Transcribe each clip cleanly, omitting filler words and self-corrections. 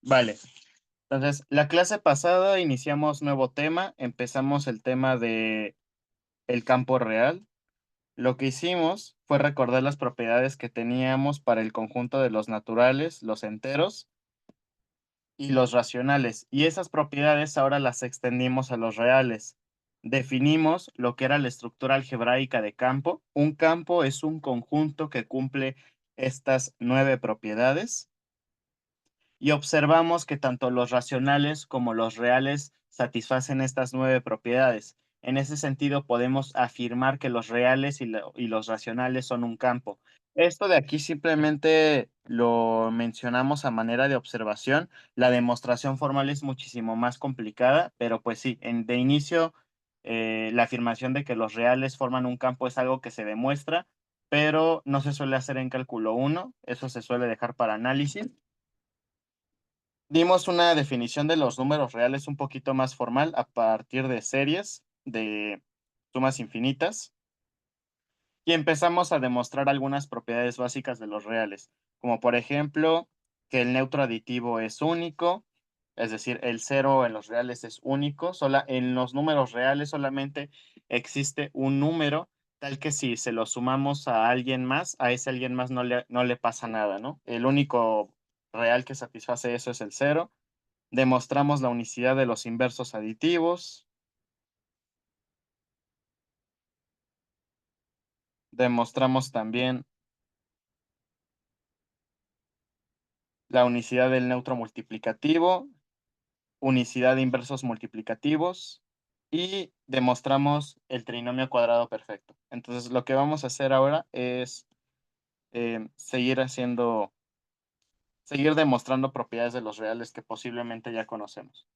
Vale. Entonces, la clase pasada iniciamos nuevo tema, empezamos el tema de el campo real. Lo que hicimos fue recordar las propiedades que teníamos para el conjunto de los naturales, los enteros y los racionales, y esas propiedades ahora las extendimos a los reales. Definimos lo que era la estructura algebraica de campo. Un campo es un conjunto que cumple estas 9 propiedades. Y observamos que tanto los racionales como los reales satisfacen estas 9 propiedades. En ese sentido, podemos afirmar que los reales y los racionales son un campo. Esto de aquí simplemente lo mencionamos a manera de observación. La demostración formal es muchísimo más complicada, pero pues sí, de inicio, la afirmación de que los reales forman un campo es algo que se demuestra, pero no se suele hacer en cálculo uno. Eso se suele dejar para análisis. Dimos una definición de los números reales un poquito más formal a partir de series de sumas infinitas y empezamos a demostrar algunas propiedades básicas de los reales, como por ejemplo que el neutro aditivo es único, es decir, el cero en los reales es único, en los números reales solamente existe un número tal que si se lo sumamos a alguien más, a ese alguien más no le pasa nada, ¿no? El único real que satisface eso es el cero. Demostramos la unicidad de los inversos aditivos. Demostramos también la unicidad del neutro multiplicativo, unicidad de inversos multiplicativos y demostramos el trinomio cuadrado perfecto. Entonces, lo que vamos a hacer ahora es seguir demostrando propiedades de los reales que posiblemente ya conocemos.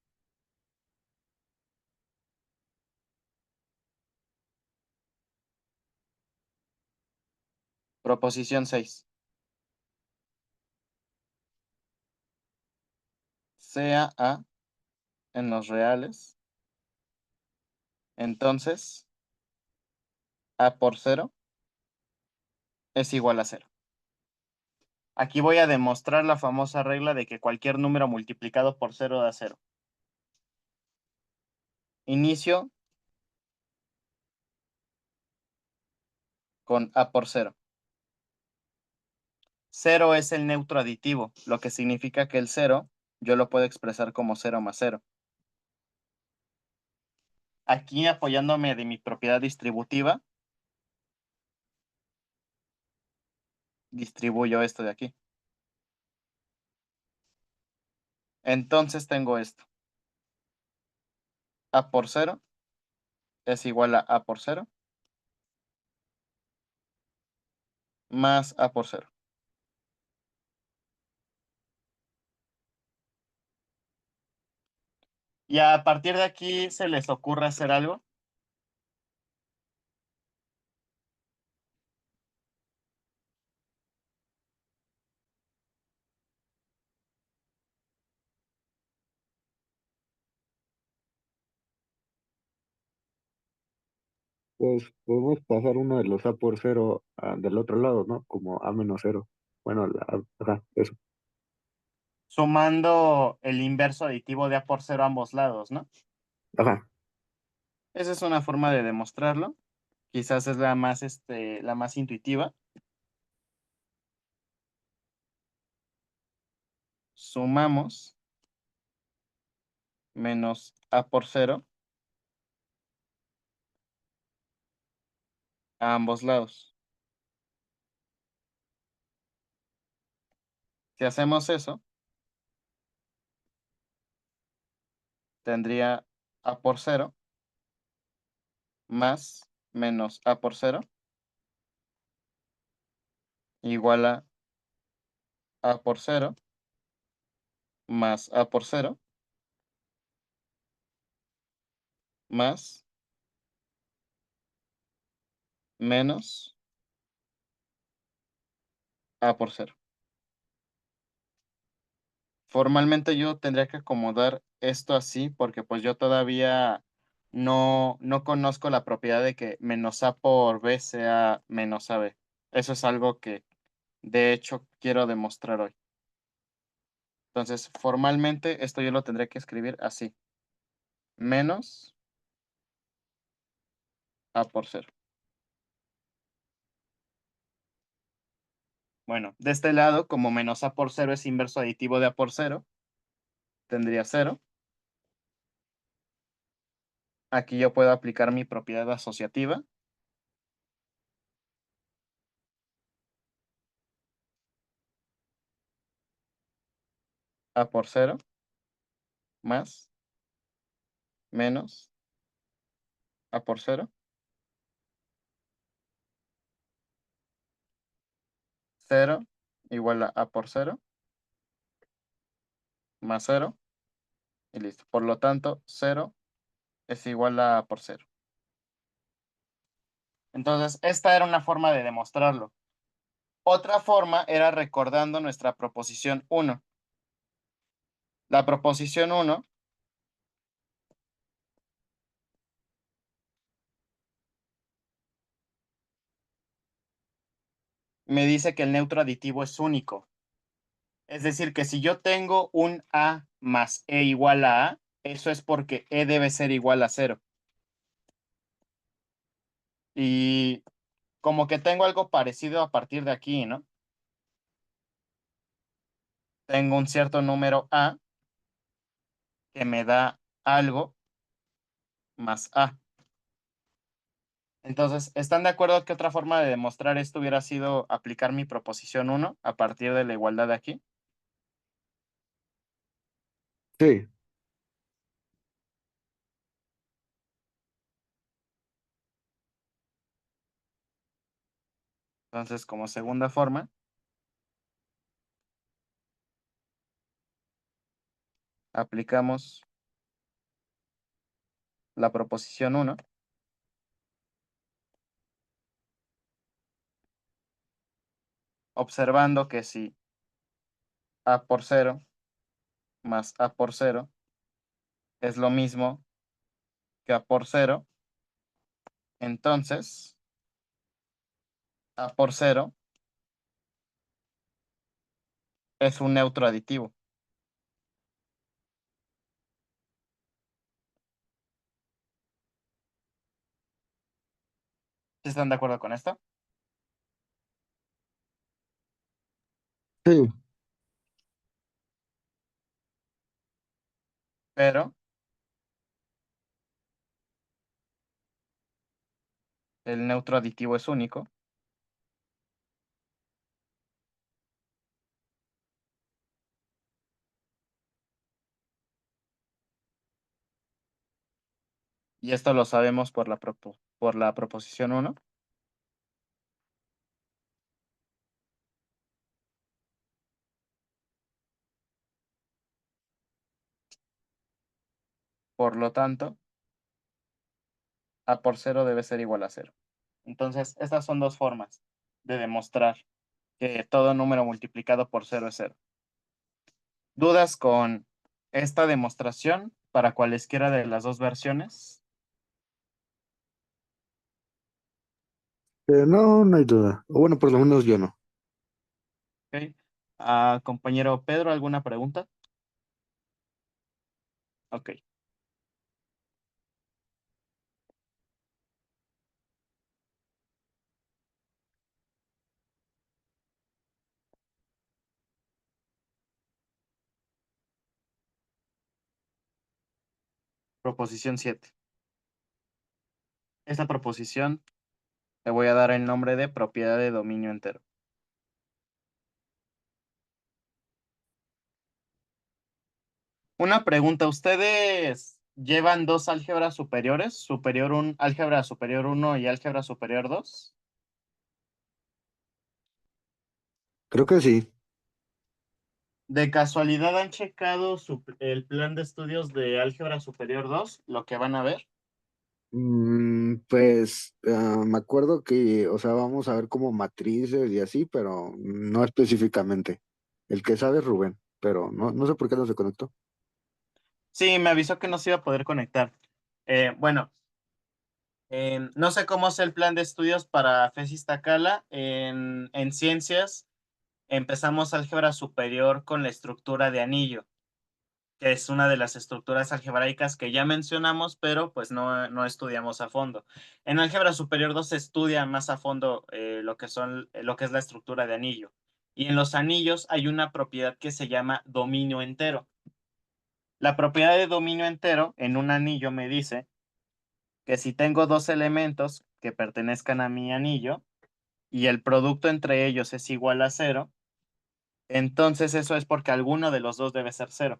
Proposición 6. Sea A en los reales, entonces A por cero es igual a cero. Aquí voy a demostrar la famosa regla de que cualquier número multiplicado por cero da cero. Inicio con A por cero. Cero es el neutro aditivo, lo que significa que el cero yo lo puedo expresar como cero más cero. Aquí apoyándome de mi propiedad distributiva, distribuyo esto de aquí. Entonces tengo esto. A por cero es igual a A por cero más A por cero. Y a partir de aquí se les ocurre hacer algo. Pues podemos pasar uno de los A por cero del otro lado, ¿no? Como A menos cero. Bueno, ajá, eso. Sumando el inverso aditivo de A por cero a ambos lados, ¿no? Ajá. Esa es una forma de demostrarlo. Quizás es la más intuitiva. Sumamos menos A por cero a ambos lados. Si hacemos eso, tendría A por cero más menos A por cero igual a A por cero más A por cero más menos A por cero. Formalmente yo tendría que acomodar esto así porque pues yo todavía no conozco la propiedad de que menos A por B sea menos AB. Eso es algo que de hecho quiero demostrar hoy. Entonces, formalmente, esto yo lo tendré que escribir así. Menos A por cero. Bueno, de este lado, como menos A por cero es inverso aditivo de A por cero, tendría cero. Aquí yo puedo aplicar mi propiedad asociativa. A por cero más menos A por cero. Cero igual a por cero más cero y listo. Por lo tanto, cero es igual a por cero. Entonces, esta era una forma de demostrarlo. Otra forma era recordando nuestra proposición uno. La proposición uno me dice que el neutro aditivo es único. Es decir, que si yo tengo un A más E igual a A, eso es porque E debe ser igual a cero. Y como que tengo algo parecido a partir de aquí, ¿no? Tengo un cierto número A que me da algo más A. Entonces, ¿están de acuerdo que otra forma de demostrar esto hubiera sido aplicar mi proposición uno a partir de la igualdad de aquí? Sí, Entonces, como segunda forma, aplicamos la proposición uno, observando que si A por cero más A por cero es lo mismo que A por cero, entonces A por cero es un neutro aditivo. ¿Sí están de acuerdo con esto? sí, Pero el neutro aditivo es único y esto lo sabemos por por la proposición uno. Por lo tanto, A por cero debe ser igual a cero. Entonces, estas son dos formas de demostrar que todo número multiplicado por cero es cero. ¿Dudas con esta demostración para cualesquiera de las dos versiones? no, no hay duda. O bueno, por lo menos yo no. ¿Ok? Compañero Pedro, ¿alguna pregunta? Ok, proposición 7. Esta proposición le voy a dar el nombre de propiedad de dominio entero. Una pregunta, ¿ustedes llevan dos álgebras superiores? Álgebra superior uno y álgebra superior 2. Creo que sí. ¿De casualidad han checado el plan de estudios de álgebra superior 2? Lo que van a ver. Pues me acuerdo que, o sea, vamos a ver como matrices y así, pero no específicamente. El que sabe es Rubén, pero no sé por qué no se conectó. Sí, me avisó que no se iba a poder conectar. Bueno, no sé cómo es el plan de estudios para FES Iztacala en ciencias. Empezamos álgebra superior con la estructura de anillo, que es una de las estructuras algebraicas que ya mencionamos, pero pues no estudiamos a fondo. En álgebra superior 2 se estudia más a fondo lo que es la estructura de anillo. Y en los anillos hay una propiedad que se llama dominio entero. La propiedad de dominio entero en un anillo me dice que si tengo dos elementos que pertenezcan a mi anillo y el producto entre ellos es igual a cero, entonces eso es porque alguno de los dos debe ser cero.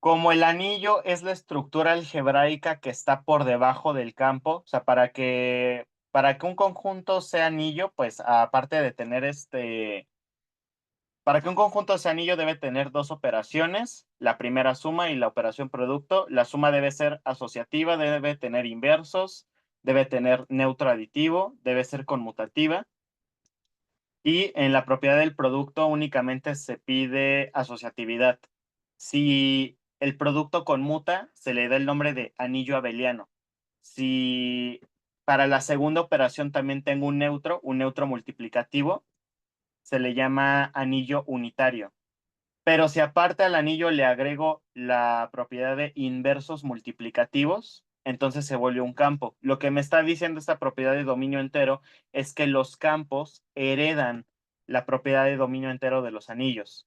Como el anillo es la estructura algebraica que está por debajo del campo, o sea, para que un conjunto sea anillo, pues aparte de tener para que un conjunto sea anillo debe tener dos operaciones, la primera suma y la operación producto. La suma debe ser asociativa, debe tener inversos, debe tener neutro aditivo, debe ser conmutativa. Y en la propiedad del producto únicamente se pide asociatividad. Si el producto conmuta, se le da el nombre de anillo abeliano. Si para la segunda operación también tengo un neutro multiplicativo, se le llama anillo unitario. Pero si aparte al anillo le agrego la propiedad de inversos multiplicativos, entonces se vuelve un campo. Lo que me está diciendo esta propiedad de dominio entero es que los campos heredan la propiedad de dominio entero de los anillos.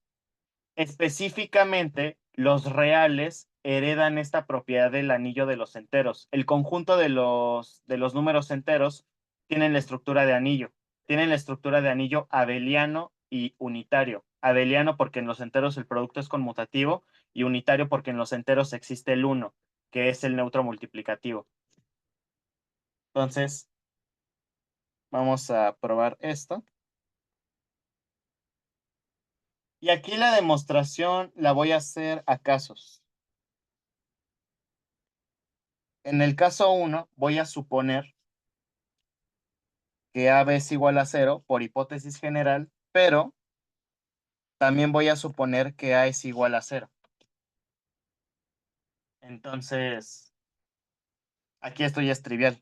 Específicamente, los reales heredan esta propiedad del anillo de los enteros. El conjunto de los números enteros tienen la estructura de anillo. Tienen la estructura de anillo abeliano y unitario. Abeliano porque en los enteros el producto es conmutativo y unitario porque en los enteros existe el uno, que es el neutro multiplicativo. Entonces, vamos a probar esto. Y aquí la demostración la voy a hacer a casos. En el caso uno voy a suponer que AB es igual a cero por hipótesis general, pero también voy a suponer que A es igual a cero. Entonces, aquí esto ya es trivial.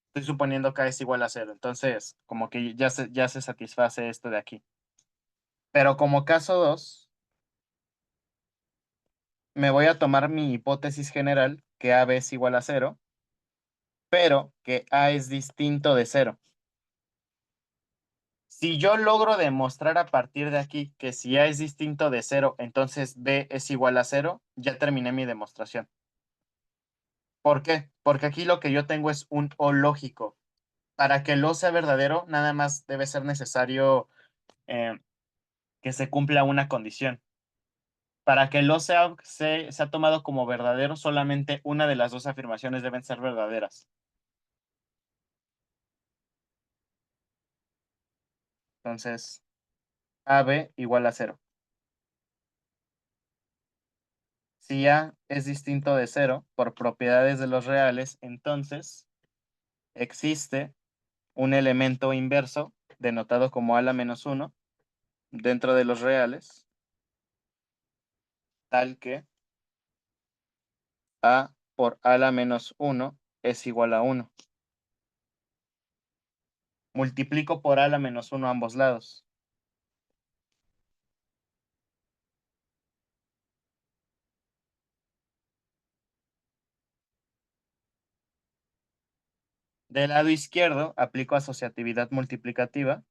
Estoy suponiendo que A es igual a cero. Entonces, como que ya se satisface esto de aquí. Pero como caso 2, me voy a tomar mi hipótesis general, que AB es igual a cero, pero que A es distinto de cero. Si yo logro demostrar a partir de aquí que si A es distinto de cero, entonces B es igual a cero, ya terminé mi demostración. ¿Por qué? Porque aquí lo que yo tengo es un O lógico. Para que el O sea verdadero, nada más debe ser necesario que se cumpla una condición. Para que el O sea tomado como verdadero, solamente una de las dos afirmaciones deben ser verdaderas. Entonces, AB igual a cero. Si A es distinto de cero por propiedades de los reales, entonces existe un elemento inverso denotado como a la menos 1 dentro de los reales, tal que A por a la menos 1 es igual a 1. Multiplico por a la menos 1 a ambos lados. Del lado izquierdo aplico asociatividad multiplicativa.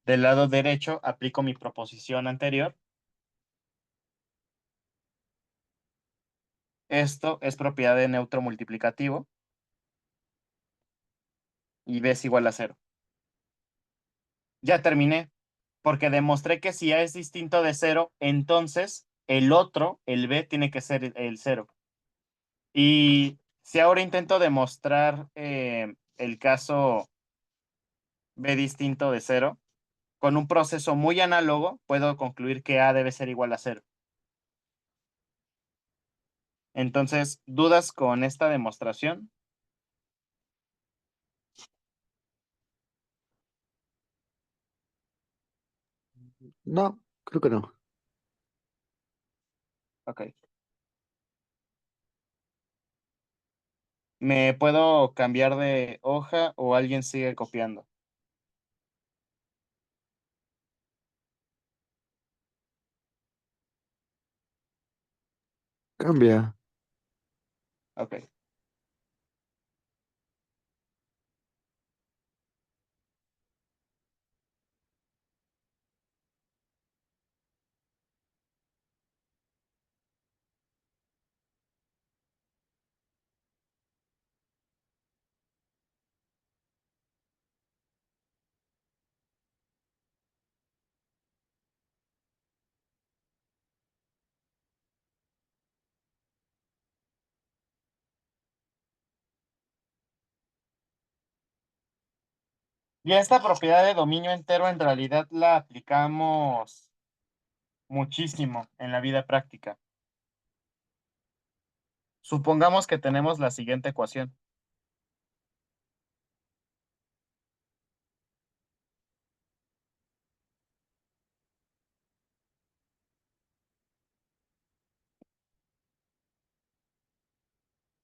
Del lado derecho aplico mi proposición anterior. Esto es propiedad de neutro multiplicativo y b es igual a cero. Ya terminé, porque demostré que si a es distinto de cero, entonces el otro, el b, tiene que ser el cero. Y si ahora intento demostrar el caso b distinto de cero, con un proceso muy análogo, puedo concluir que a debe ser igual a cero. Entonces, ¿dudas con esta demostración? No, creo que no. Ok. ¿Me puedo cambiar de hoja o alguien sigue copiando? Cambia. Ok. Y esta propiedad de dominio entero en realidad la aplicamos muchísimo en la vida práctica. Supongamos que tenemos la siguiente ecuación.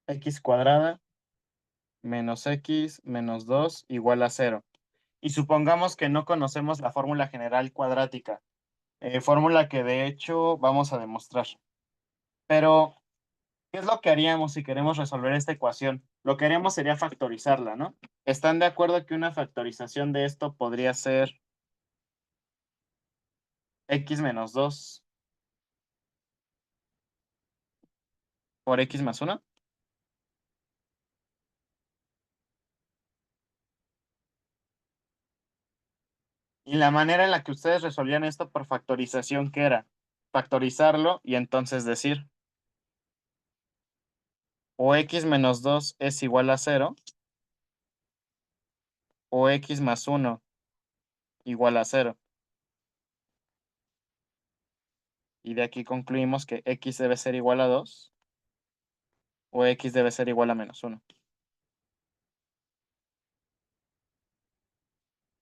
X cuadrada menos X menos 2 igual a cero. Y supongamos que no conocemos la fórmula general cuadrática, fórmula que de hecho vamos a demostrar. Pero, ¿qué es lo que haríamos si queremos resolver esta ecuación? Lo que haríamos sería factorizarla, ¿no? ¿Están de acuerdo que una factorización de esto podría ser X menos 2 por X más uno? Y la manera en la que ustedes resolvían esto por factorización, ¿qué era? Factorizarlo y entonces decir, o X menos 2 es igual a cero, o X más uno igual a cero. Y de aquí concluimos que X debe ser igual a 2 o X debe ser igual a menos uno.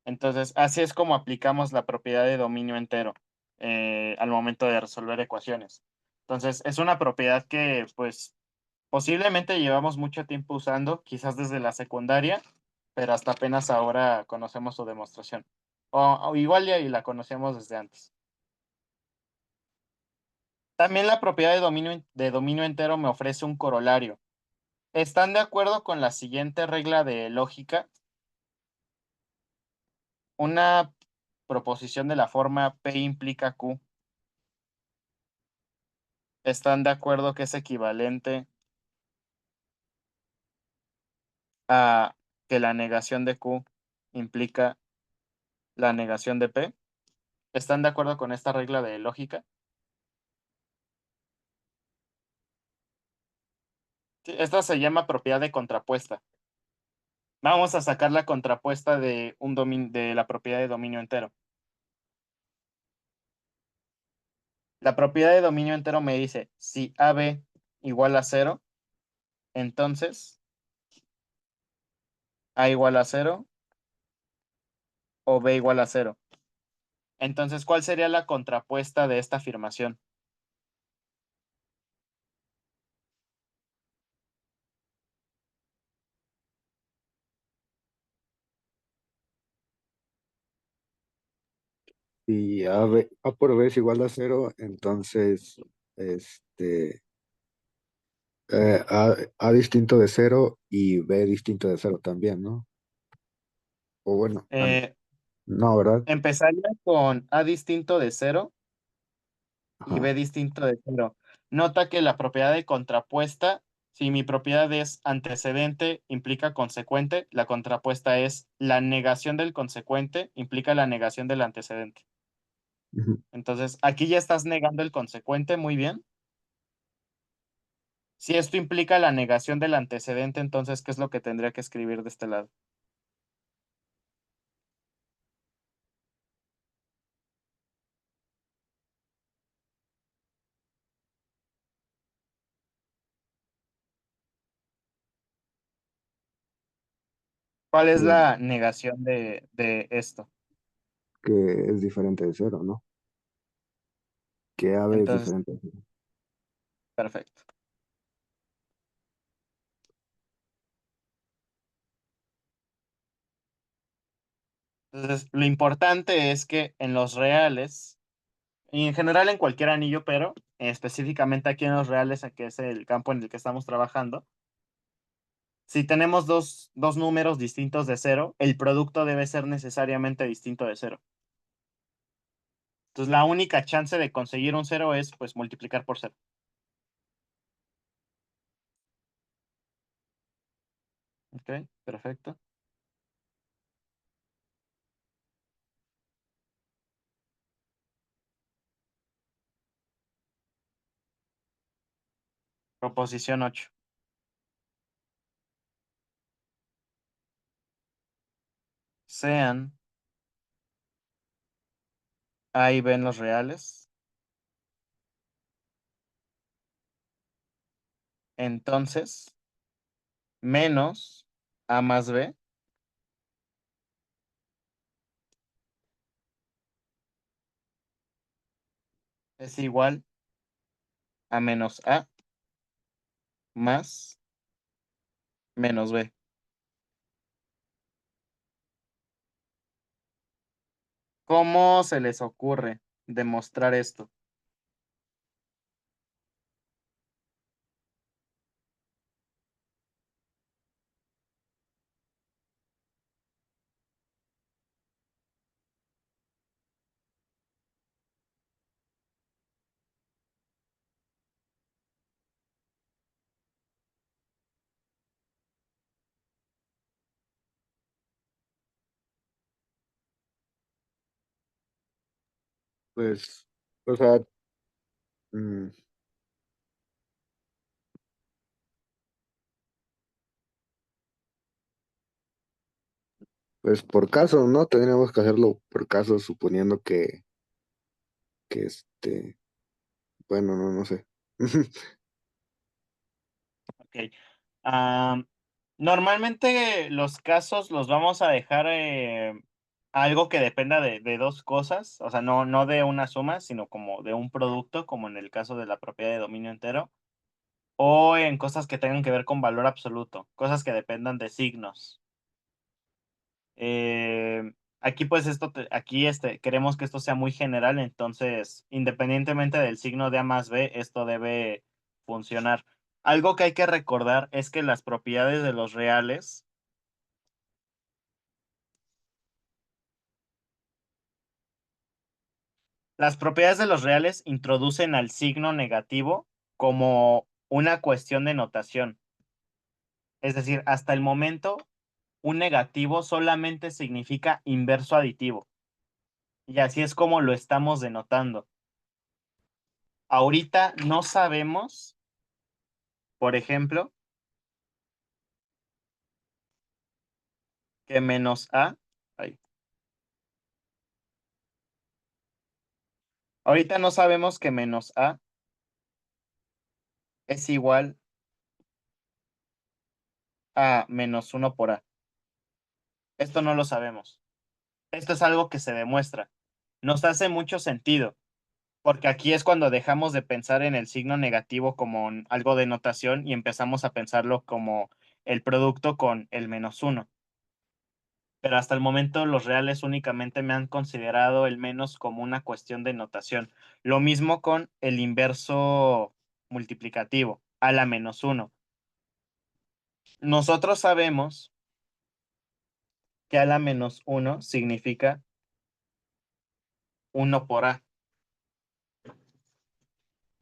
Entonces, así es como aplicamos la propiedad de dominio entero al momento de resolver ecuaciones. Entonces, es una propiedad que, pues, posiblemente llevamos mucho tiempo usando, quizás desde la secundaria, pero hasta apenas ahora conocemos su demostración. O igual ya y la conocemos desde antes. También la propiedad de dominio entero me ofrece un corolario. ¿Están de acuerdo con la siguiente regla de lógica? Una proposición de la forma P implica Q. ¿Están de acuerdo que es equivalente a que la negación de Q implica la negación de P? ¿Están de acuerdo con esta regla de lógica? Sí, esta se llama propiedad de contrapuesta. Vamos a sacar la contrapuesta de, de la propiedad de dominio entero. La propiedad de dominio entero me dice, si AB igual a cero, entonces A igual a cero o B igual a cero. Entonces, ¿cuál sería la contrapuesta de esta afirmación? Si A por B es igual a cero, entonces este, A distinto de cero y B distinto de cero también, ¿no? O bueno, Eh, no, ¿verdad? Empezaría con A distinto de cero y Ajá. B distinto de cero. Nota que la propiedad de contrapuesta, si mi propiedad es antecedente, implica consecuente, la contrapuesta es la negación del consecuente, implica la negación del antecedente. Ujú. Entonces, aquí ya estás negando el consecuente, muy bien. Si esto implica la negación del antecedente, entonces, ¿qué es lo que tendría que escribir de este lado? ¿Cuál es Que, la negación de esto? que es diferente de cero, ¿no? Que A B es Entonces, diferente de cero. Perfecto. Entonces, lo importante es que en los reales, y en general en cualquier anillo, pero específicamente aquí en los reales, que es el campo en el que estamos trabajando, si tenemos dos números distintos de cero, el producto debe ser necesariamente distinto de cero. Entonces, la única chance de conseguir un cero es, pues, multiplicar por cero. ¿Ok? Perfecto. Proposición 8. Sean A y B en los reales, entonces menos A más B es igual a menos A más menos B. ¿Cómo se les ocurre demostrar esto? Pues, o sea, mm, pues por caso, ¿no? Tendríamos que hacerlo por caso, suponiendo que bueno, no sé. Ok. Am, Normalmente los casos los vamos a dejar algo que dependa de dos cosas, o sea, no de una suma, sino como de un producto, como en el caso de la propiedad de dominio entero, o en cosas que tengan que ver con valor absoluto, cosas que dependan de signos. Aquí pues queremos que esto sea muy general, entonces independientemente del signo de A más B, esto debe funcionar. Algo que hay que recordar es que las propiedades de los reales introducen al signo negativo como una cuestión de notación. Es decir, hasta el momento, un negativo solamente significa inverso aditivo. Y así es como lo estamos denotando. Ahorita no sabemos, por ejemplo, que menos A, ay, ahorita no sabemos que menos A es igual a menos uno por A. Esto no lo sabemos. Esto es algo que se demuestra. Nos hace mucho sentido, porque aquí es cuando dejamos de pensar en el signo negativo como algo de notación y empezamos a pensarlo como el producto con el menos uno. Pero hasta el momento los reales únicamente me han considerado el menos como una cuestión de notación. Lo mismo con el inverso multiplicativo, a la menos uno. Nosotros sabemos que a la menos uno significa uno por A,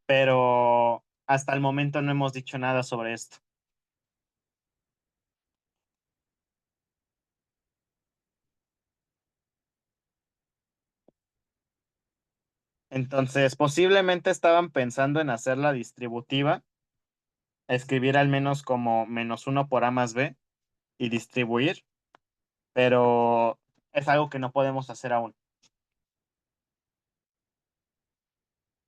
pero hasta el momento no hemos dicho nada sobre esto. Entonces, posiblemente estaban pensando en hacer la distributiva, escribir al menos como menos uno por A más B y distribuir, pero es algo que no podemos hacer aún.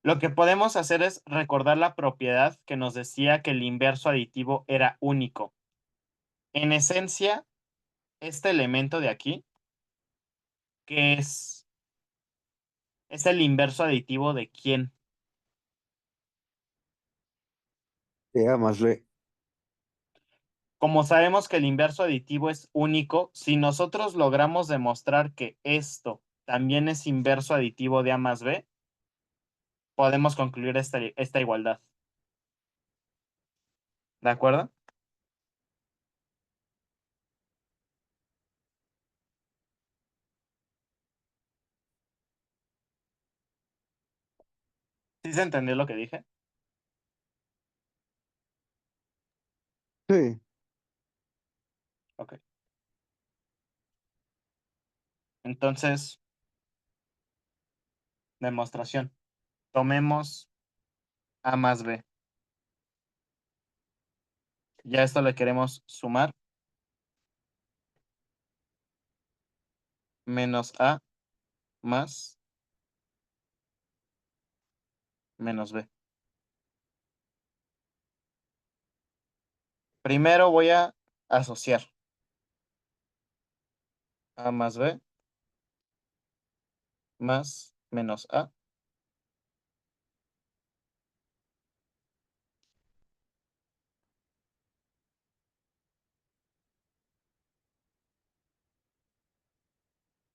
Lo que podemos hacer es recordar la propiedad que nos decía que el inverso aditivo era único. En esencia, este elemento de aquí, que es el inverso aditivo de quién. de A más B. Como sabemos que el inverso aditivo es único, si nosotros logramos demostrar que esto también es inverso aditivo de A más B, podemos concluir esta igualdad. ¿De acuerdo? ¿Sí se entendió lo que dije? Sí, Ok. Entonces, demostración. Tomemos A más B. Ya esto le queremos sumar menos A más menos B. Primero voy a asociar A más B más menos A.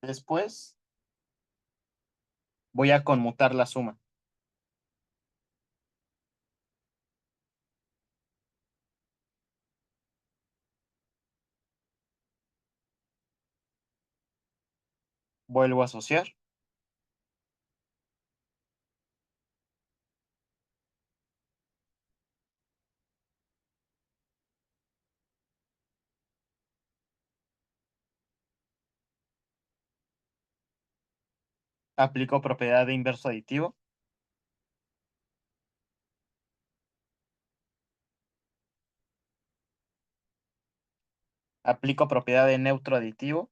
Después voy a conmutar la suma. Vuelvo a asociar. Aplico propiedad de inverso aditivo. Aplico propiedad de neutro aditivo.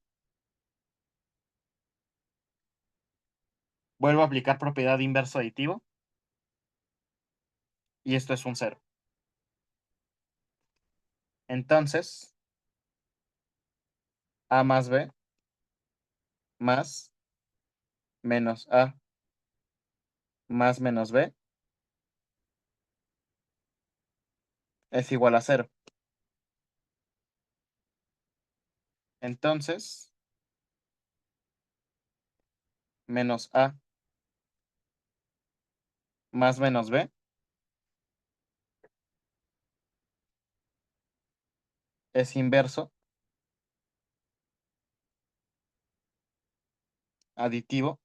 Vuelvo a aplicar propiedad de inverso aditivo. Y esto es un cero. Entonces, A más B más menos A más menos B es igual a cero. Entonces, menos A más menos B es inverso aditivo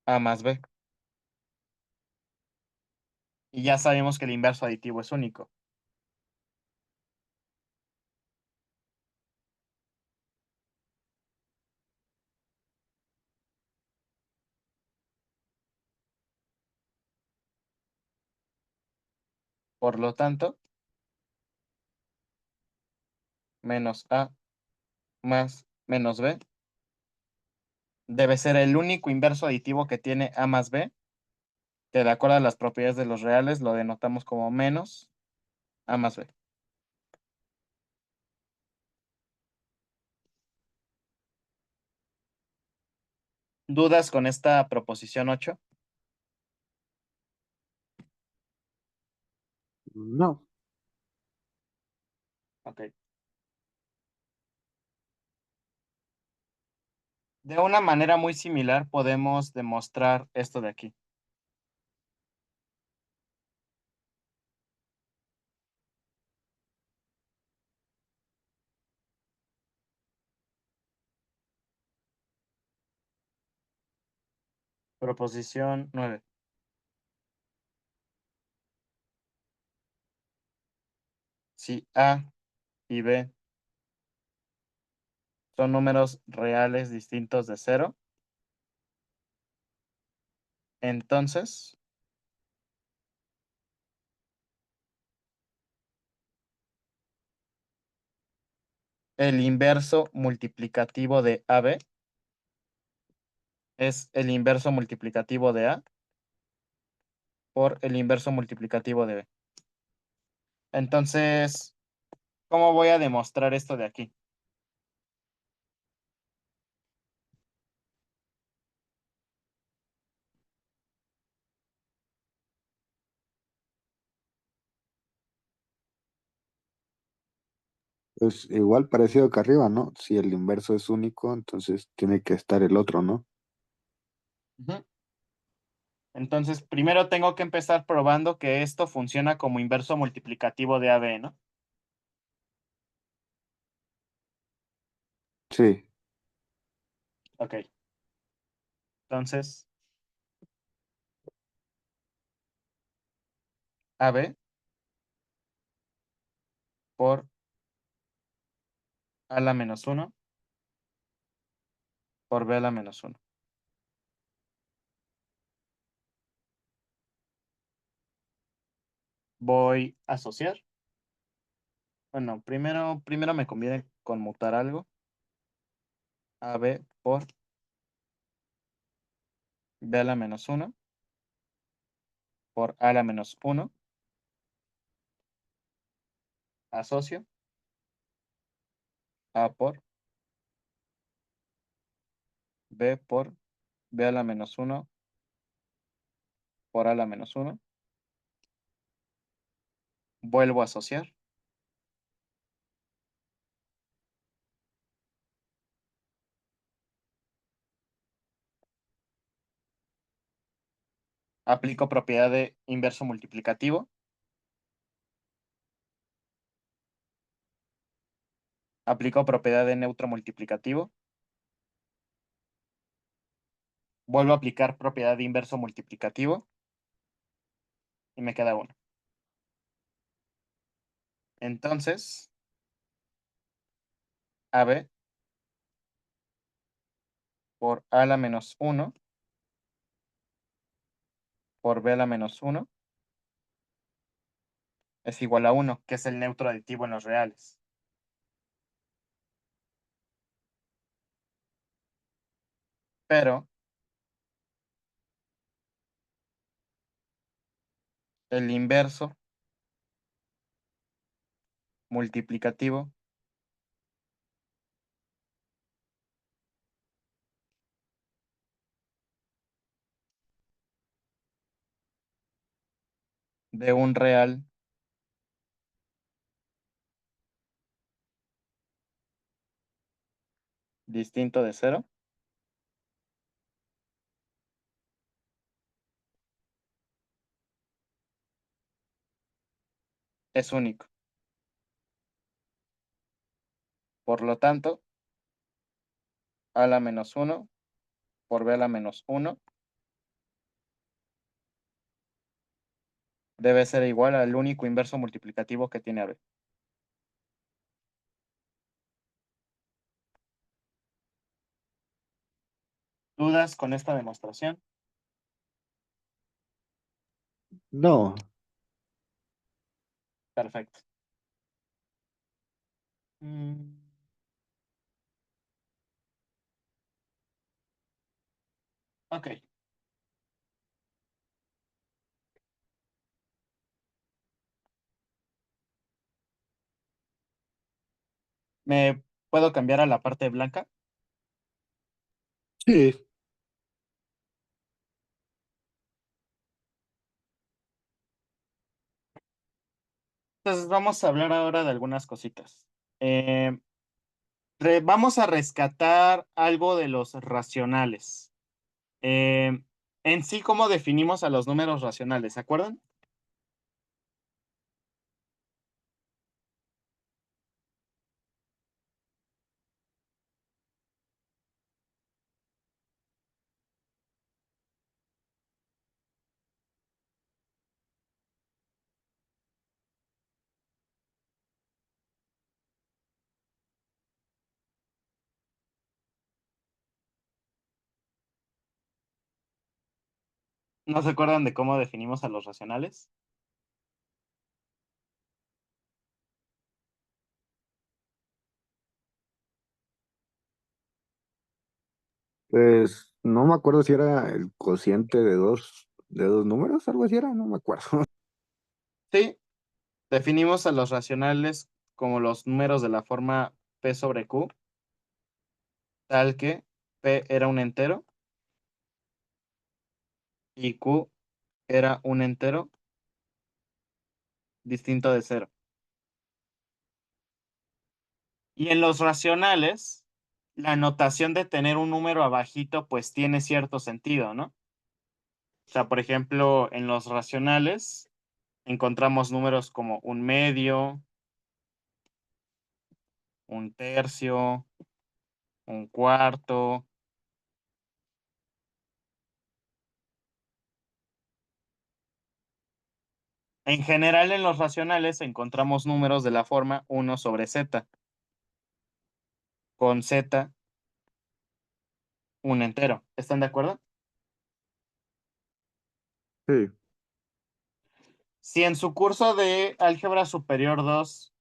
A más B. Y ya sabemos que el inverso aditivo es único. Por lo tanto, menos A más menos B debe ser el único inverso aditivo que tiene A más B, que de acuerdo a las propiedades de los reales lo denotamos como menos A más B. ¿Dudas con esta proposición 8? no. Ok. De una manera muy similar podemos demostrar esto de aquí. Proposición 9. Si A y B son números reales distintos de cero, entonces el inverso multiplicativo de AB es el inverso multiplicativo de A por el inverso multiplicativo de B. Entonces, ¿Cómo voy a demostrar esto de aquí? Pues igual parecido que arriba, ¿no? Si el inverso es único, entonces tiene que estar el otro, ¿no? Ujú. Entonces, primero tengo que empezar probando que esto funciona como inverso multiplicativo de AB, ¿no? Sí, Ok. Entonces, AB por A la menos uno por B a la menos uno. Voy a asociar. Bueno, primero me conviene conmutar algo. AB por B a la menos uno por A a la menos uno. Asocio A por B por B a la menos uno por A a la menos uno. Vuelvo a asociar. Aplico propiedad de inverso multiplicativo. Aplico propiedad de neutro multiplicativo. Vuelvo a aplicar propiedad de inverso multiplicativo. Y me queda uno. Entonces, AB por A a la menos uno por B a la menos uno es igual a uno, que es el neutro aditivo en los reales. Pero el inverso multiplicativo de un real distinto de cero es único. Por lo tanto, A a la menos uno por B a la menos uno debe ser igual al único inverso multiplicativo que tiene AB. ¿Dudas con esta demostración? no, Perfecto. Mm, ok. ¿Me puedo cambiar a la parte blanca? sí, Entonces vamos a hablar ahora de algunas cositas. Eh, vamos a rescatar algo de los racionales. Eh, en sí, ¿cómo definimos a los números racionales? ¿Se acuerdan? ¿No se acuerdan de cómo definimos a los racionales? pues no me acuerdo si era el cociente de dos números, algo así era, no me acuerdo. Sí, definimos a los racionales como los números de la forma P sobre Q, tal que P era un entero y Q era un entero distinto de cero. Y en los racionales, la notación de tener un número abajito, pues tiene cierto sentido, ¿no? O sea, por ejemplo, en los racionales encontramos números como un medio, un tercio, un cuarto. En general, en los racionales encontramos números de la forma 1 sobre z, con z un entero. ¿Están de acuerdo? Sí, Si en su curso de álgebra superior 2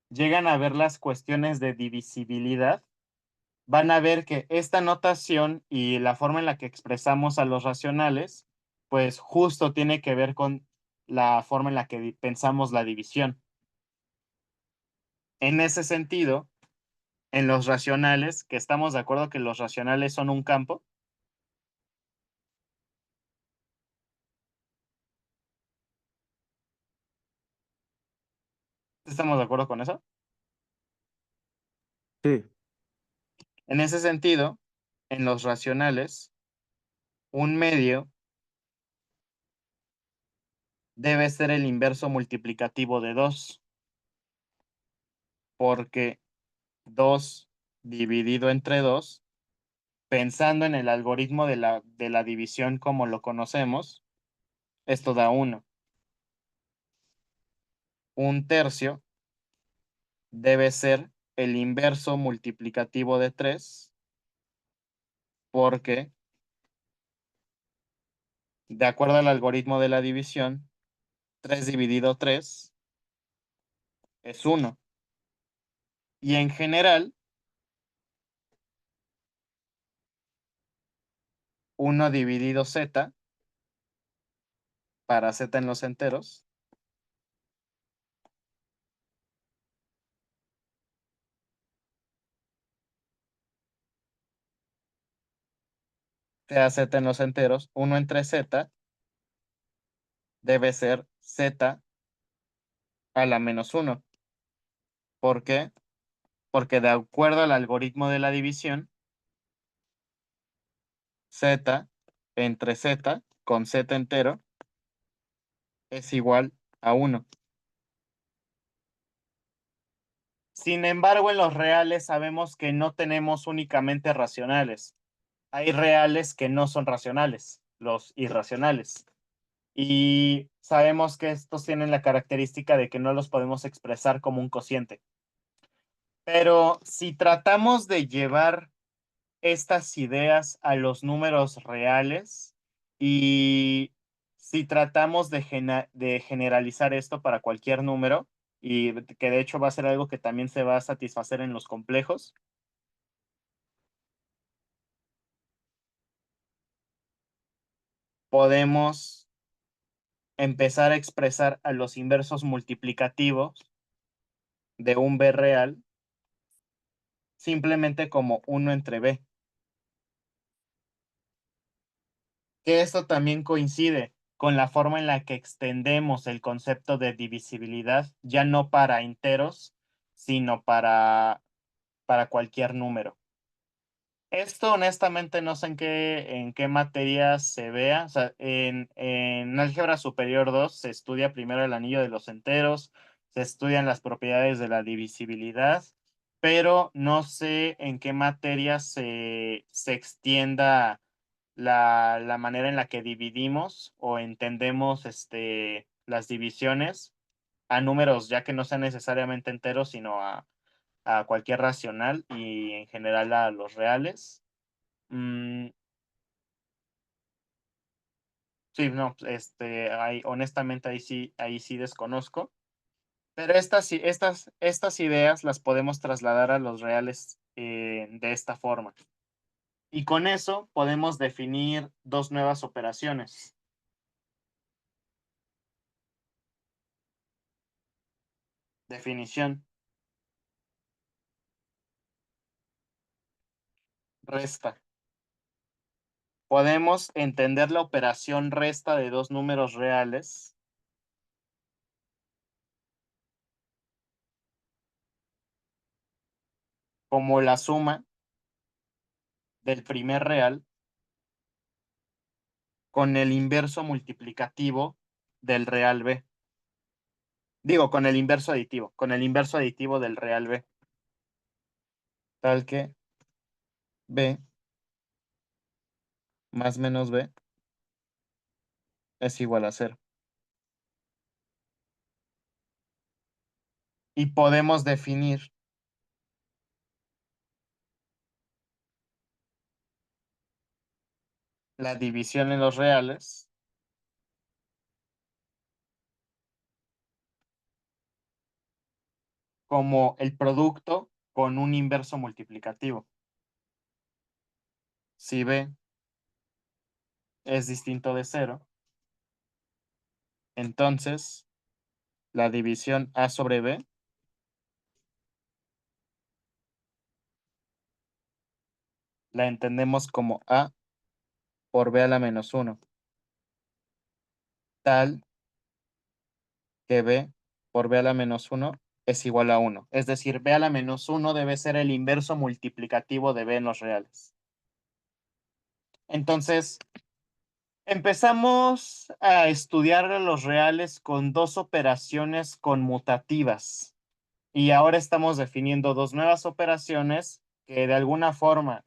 llegan a ver las cuestiones de divisibilidad, van a ver que esta notación y la forma en la que expresamos a los racionales, pues justo tiene que ver con la forma en la que pensamos la división. En ese sentido, en los racionales, que estamos de acuerdo que los racionales son un campo, ¿estamos de acuerdo con eso? sí, En ese sentido, en los racionales, un medio debe ser el inverso multiplicativo de 2, porque 2 dividido entre 2, pensando en el algoritmo de la división como lo conocemos, esto da 1. Un tercio debe ser el inverso multiplicativo de 3, porque de acuerdo al algoritmo de la división, 3 dividido 3 es 1. Y en general, 1 dividido z, para z en los enteros, sea z en los enteros, 1 entre z debe ser z a la menos 1. ¿Por qué? Porque de acuerdo al algoritmo de la división, z entre z con z entero es igual a 1. Sin embargo, en los reales sabemos que no tenemos únicamente racionales. Hay reales que no son racionales, los irracionales. Y sabemos que estos tienen la característica de que no los podemos expresar como un cociente. Pero si tratamos de llevar estas ideas a los números reales y si tratamos de generalizar esto para cualquier número, y que de hecho va a ser algo que también se va a satisfacer en los complejos, podemos empezar a expresar a los inversos multiplicativos de un b real simplemente como 1 entre b. Que esto también coincide con la forma en la que extendemos el concepto de divisibilidad, ya no para enteros, sino para cualquier número. Esto honestamente no sé en qué materia se vea. O sea, en álgebra superior 2 se estudia primero el anillo de los enteros, se estudian las propiedades de la divisibilidad, pero no sé en qué materia se extienda la manera en la que dividimos o entendemos las divisiones a números ya que no sean necesariamente enteros, sino a cualquier racional y en general a los reales. Mm, sí, no, honestamente ahí sí desconozco, pero estas ideas las podemos trasladar a los reales de esta forma. Y con eso podemos definir dos nuevas operaciones. Definición. Resta. Podemos entender la operación resta de dos números reales como la suma del primer real con el inverso multiplicativo del real b. Digo, con el inverso aditivo del real b. Tal que b más menos b es igual a cero. Y podemos definir la división en los reales como el producto con un inverso multiplicativo. Si b es distinto de cero, entonces la división a sobre b la entendemos como a por b a la menos 1, tal que b por b a la menos 1 es igual a 1. Es decir, b a la menos 1 debe ser el inverso multiplicativo de b en los reales. Entonces, empezamos a estudiar los reales con dos operaciones conmutativas. Y ahora estamos definiendo dos nuevas operaciones que de alguna forma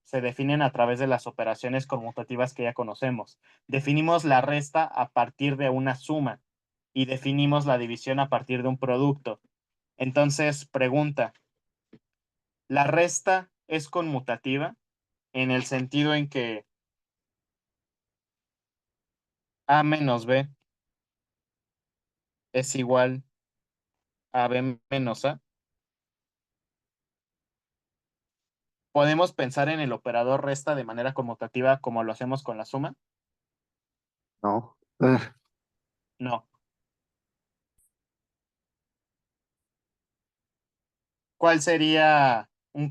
se definen a través de las operaciones conmutativas que ya conocemos. Definimos la resta a partir de una suma y definimos la división a partir de un producto. Entonces, pregunta, ¿la resta es conmutativa en el sentido en que a menos b es igual a b menos a? ¿Podemos pensar en el operador resta de manera conmutativa como lo hacemos con la suma? No. No. ¿Cuál sería un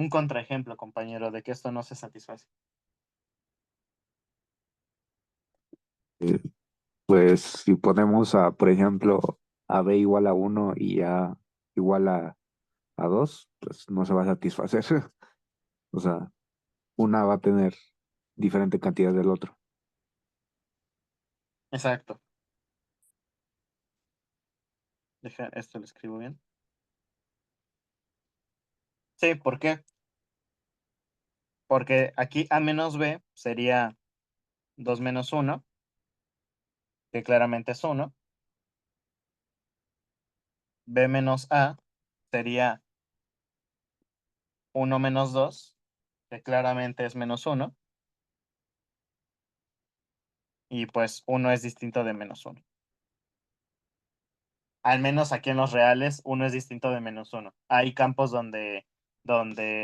contraejemplo, compañero, de que esto no se satisface? Eh, Pues si ponemos a, por ejemplo, a b igual a 1 y a igual a 2, pues no se va a satisfacer. O sea, una va a tener diferente cantidad del otro. Exacto. Deja, esto lo escribo bien. Sí, ¿por qué? Porque aquí a menos b sería 2 menos 1, que claramente es 1. B menos a sería 1 menos 2, que claramente es menos 1. Y pues 1 es distinto de menos 1. Al menos aquí en los reales, 1 es distinto de menos 1. Hay campos donde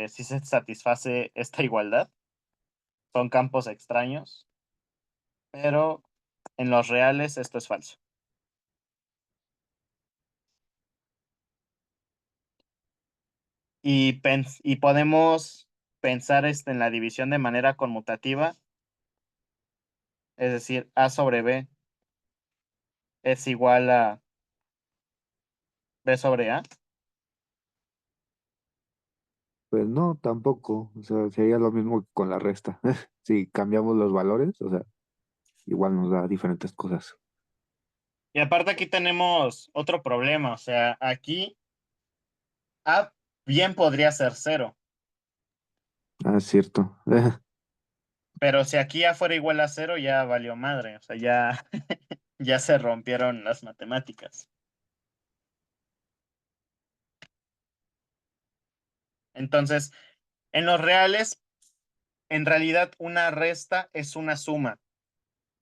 sí se satisface esta igualdad. Son campos extraños, pero en los reales esto es falso. Y podemos pensar en la división de manera conmutativa, es decir, a sobre b es igual a b sobre a. Pues no, tampoco. O sea, sería lo mismo que con la resta. Si cambiamos los valores, o sea, igual nos da diferentes cosas. Y aparte aquí tenemos otro problema, o sea, aquí a bien podría ser cero, Ah, es cierto. pero si aquí a fuera igual a cero ya valió madre, o sea, ya, ya se rompieron las matemáticas. Entonces, en los reales, en realidad una resta es una suma,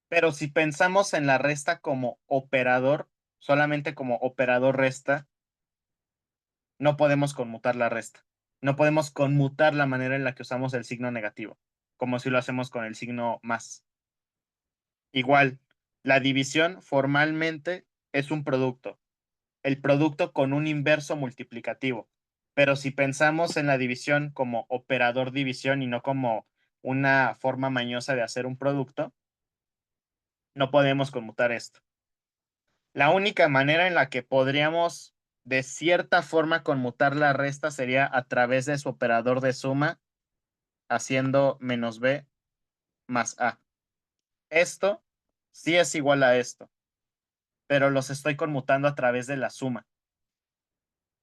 pero si pensamos en la resta como operador, solamente como operador resta, no podemos conmutar la resta. No podemos conmutar la manera en la que usamos el signo negativo, como si lo hacemos con el signo más. Igual, la división formalmente es un producto, el producto con un inverso multiplicativo. Pero si pensamos en la división como operador división y no como una forma mañosa de hacer un producto, no podemos conmutar esto. La única manera en la que podríamos de cierta forma conmutar la resta sería a través de su operador de suma, haciendo menos b más a. Esto sí es igual a esto, pero los estoy conmutando a través de la suma.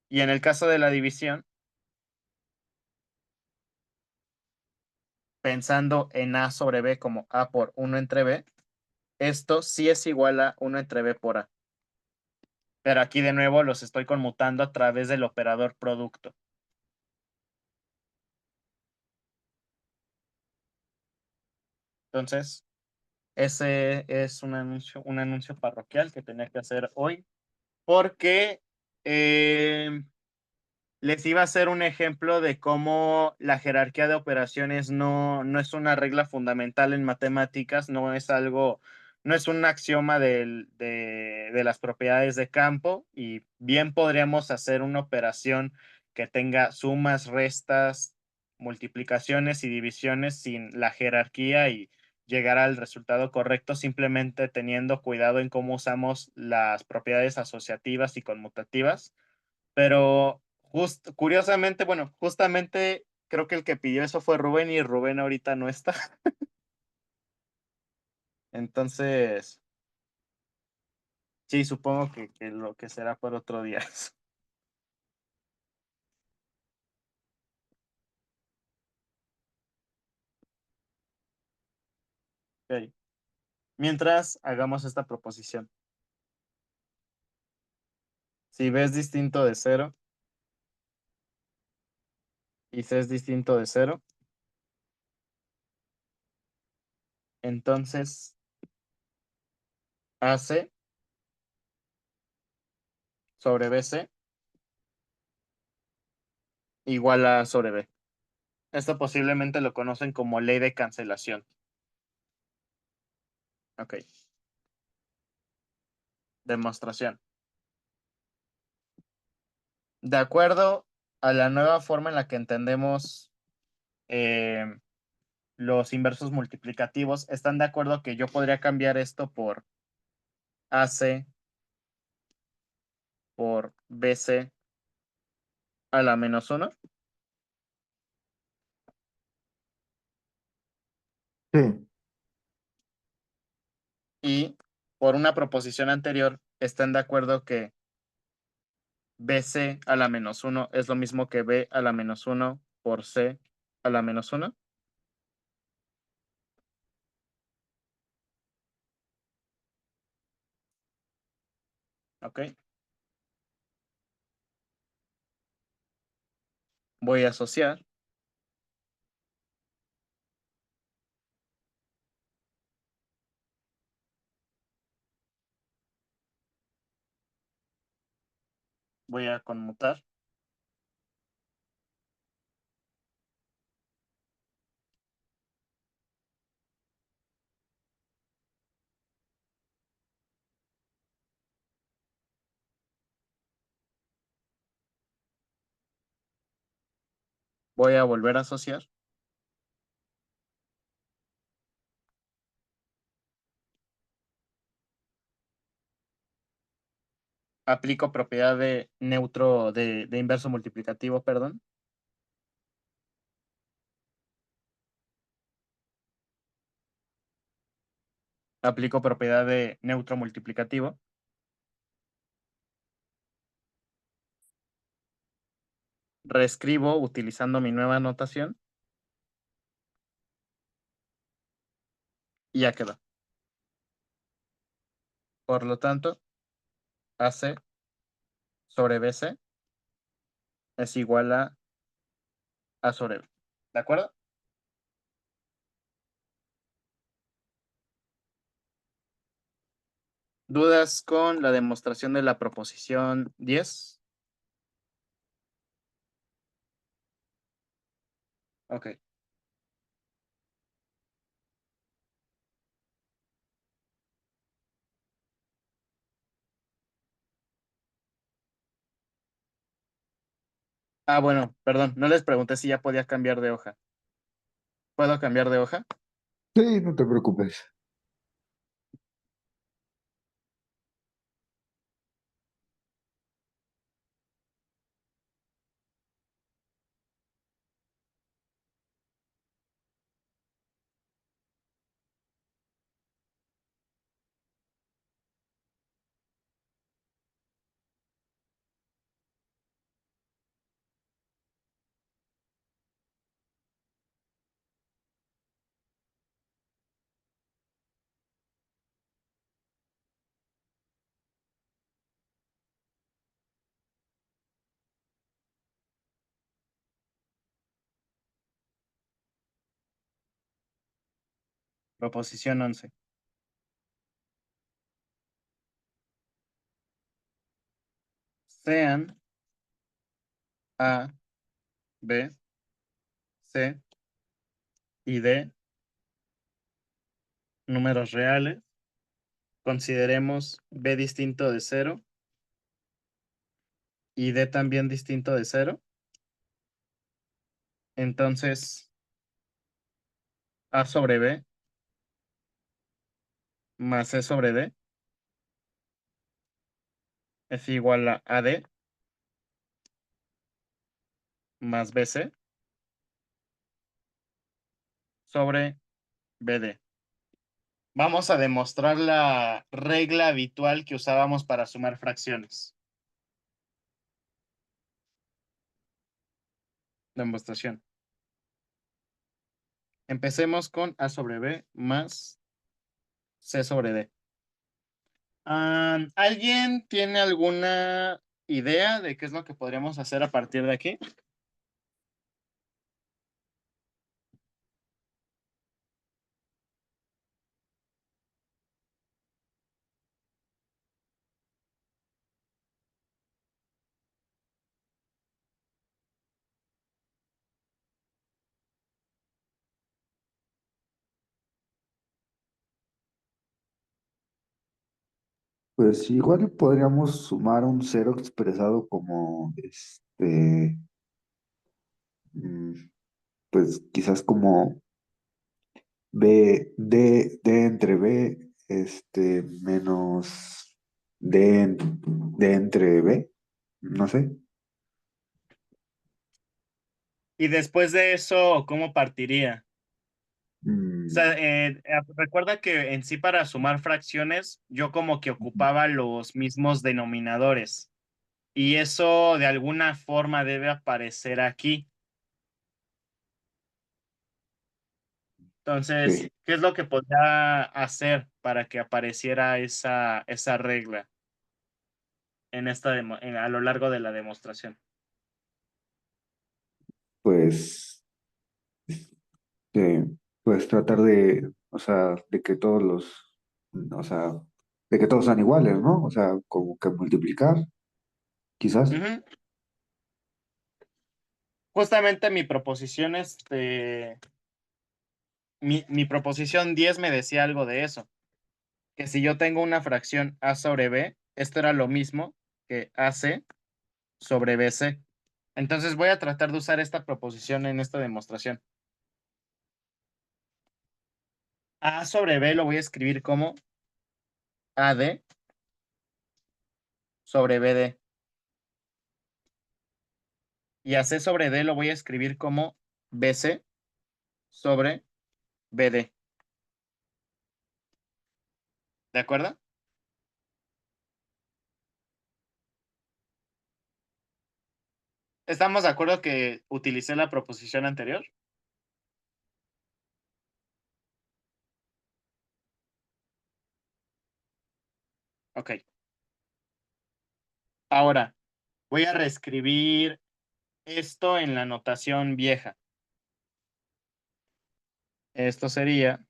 Y en el caso de la división, pensando en a sobre b como a por 1 entre b, esto sí es igual a 1 entre b por a. Pero aquí de nuevo los estoy conmutando a través del operador producto. Entonces, ese es un anuncio parroquial que tenía que hacer hoy, porque les iba a hacer un ejemplo de cómo la jerarquía de operaciones no es una regla fundamental en matemáticas, no es algo, no es un axioma de las propiedades de campo, y bien podríamos hacer una operación que tenga sumas, restas, multiplicaciones y divisiones sin la jerarquía y llegar al resultado correcto simplemente teniendo cuidado en cómo usamos las propiedades asociativas y conmutativas. Pero curiosamente, bueno, justamente creo que el que pidió eso fue Rubén y Rubén ahorita no está. Entonces, sí, supongo que lo que será por otro día. Ok. Mientras hagamos esta proposición. Si B es distinto de cero y C es distinto de cero, entonces AC sobre BC igual a A sobre B. Esto posiblemente lo conocen como ley de cancelación. Ok. Demostración. De acuerdo a la nueva forma en la que entendemos eh, los inversos multiplicativos, ¿están de acuerdo que yo podría cambiar esto por AC por BC a la menos uno? Sí, Y por una proposición anterior, ¿están de acuerdo que BC a la menos uno es lo mismo que B a la menos uno por C a la menos uno? Ok, voy a asociar, voy a conmutar, voy a volver a asociar, aplico propiedad de neutro de inverso multiplicativo, perdón, aplico propiedad de neutro multiplicativo, reescribo utilizando mi nueva notación y ya quedó. Por lo tanto, AC sobre BC es igual a A sobre B. ¿De acuerdo? ¿Dudas con la demostración de la proposición 10? Ok. Ah, bueno, perdón, no les pregunté si ya podía cambiar de hoja. ¿Puedo cambiar de hoja? Sí, no te preocupes. Proposición 11. Sean A, B, C y D números reales. Consideremos B distinto de cero y D también distinto de cero. Entonces, A sobre B más C sobre D es igual a AD más BC sobre BD. Vamos a demostrar la regla habitual que usábamos para sumar fracciones. Demostración. Empecemos con A sobre B más C sobre D. ¿Alguien tiene alguna idea de qué es lo que podríamos hacer a partir de aquí? Pues igual podríamos sumar un cero expresado como, mm, pues quizás como D entre B, menos D entre B, no sé. Y después de eso, ¿cómo partiría? O Mm, sea, recuerda que en sí para sumar fracciones, yo como que ocupaba los mismos denominadores. Y eso de alguna forma debe aparecer aquí. Entonces, ok, ¿qué es lo que podría hacer para que apareciera esa regla en a lo largo de la demostración? pues, eh, pues tratar de, o sea, de que todos o sea, de que todos sean iguales, ¿no? O sea, como que multiplicar, quizás. Ujú. Justamente mi proposición 10 me decía algo de eso, que si yo tengo una fracción A sobre B, esto era lo mismo que AC sobre BC. Entonces voy a tratar de usar esta proposición en esta demostración. A sobre B lo voy a escribir como AD sobre BD. Y a C sobre D lo voy a escribir como BC sobre BD. ¿De acuerdo? ¿Estamos de acuerdo que utilicé la proposición anterior? Ok. Ahora, voy a reescribir esto en la notación vieja. Esto sería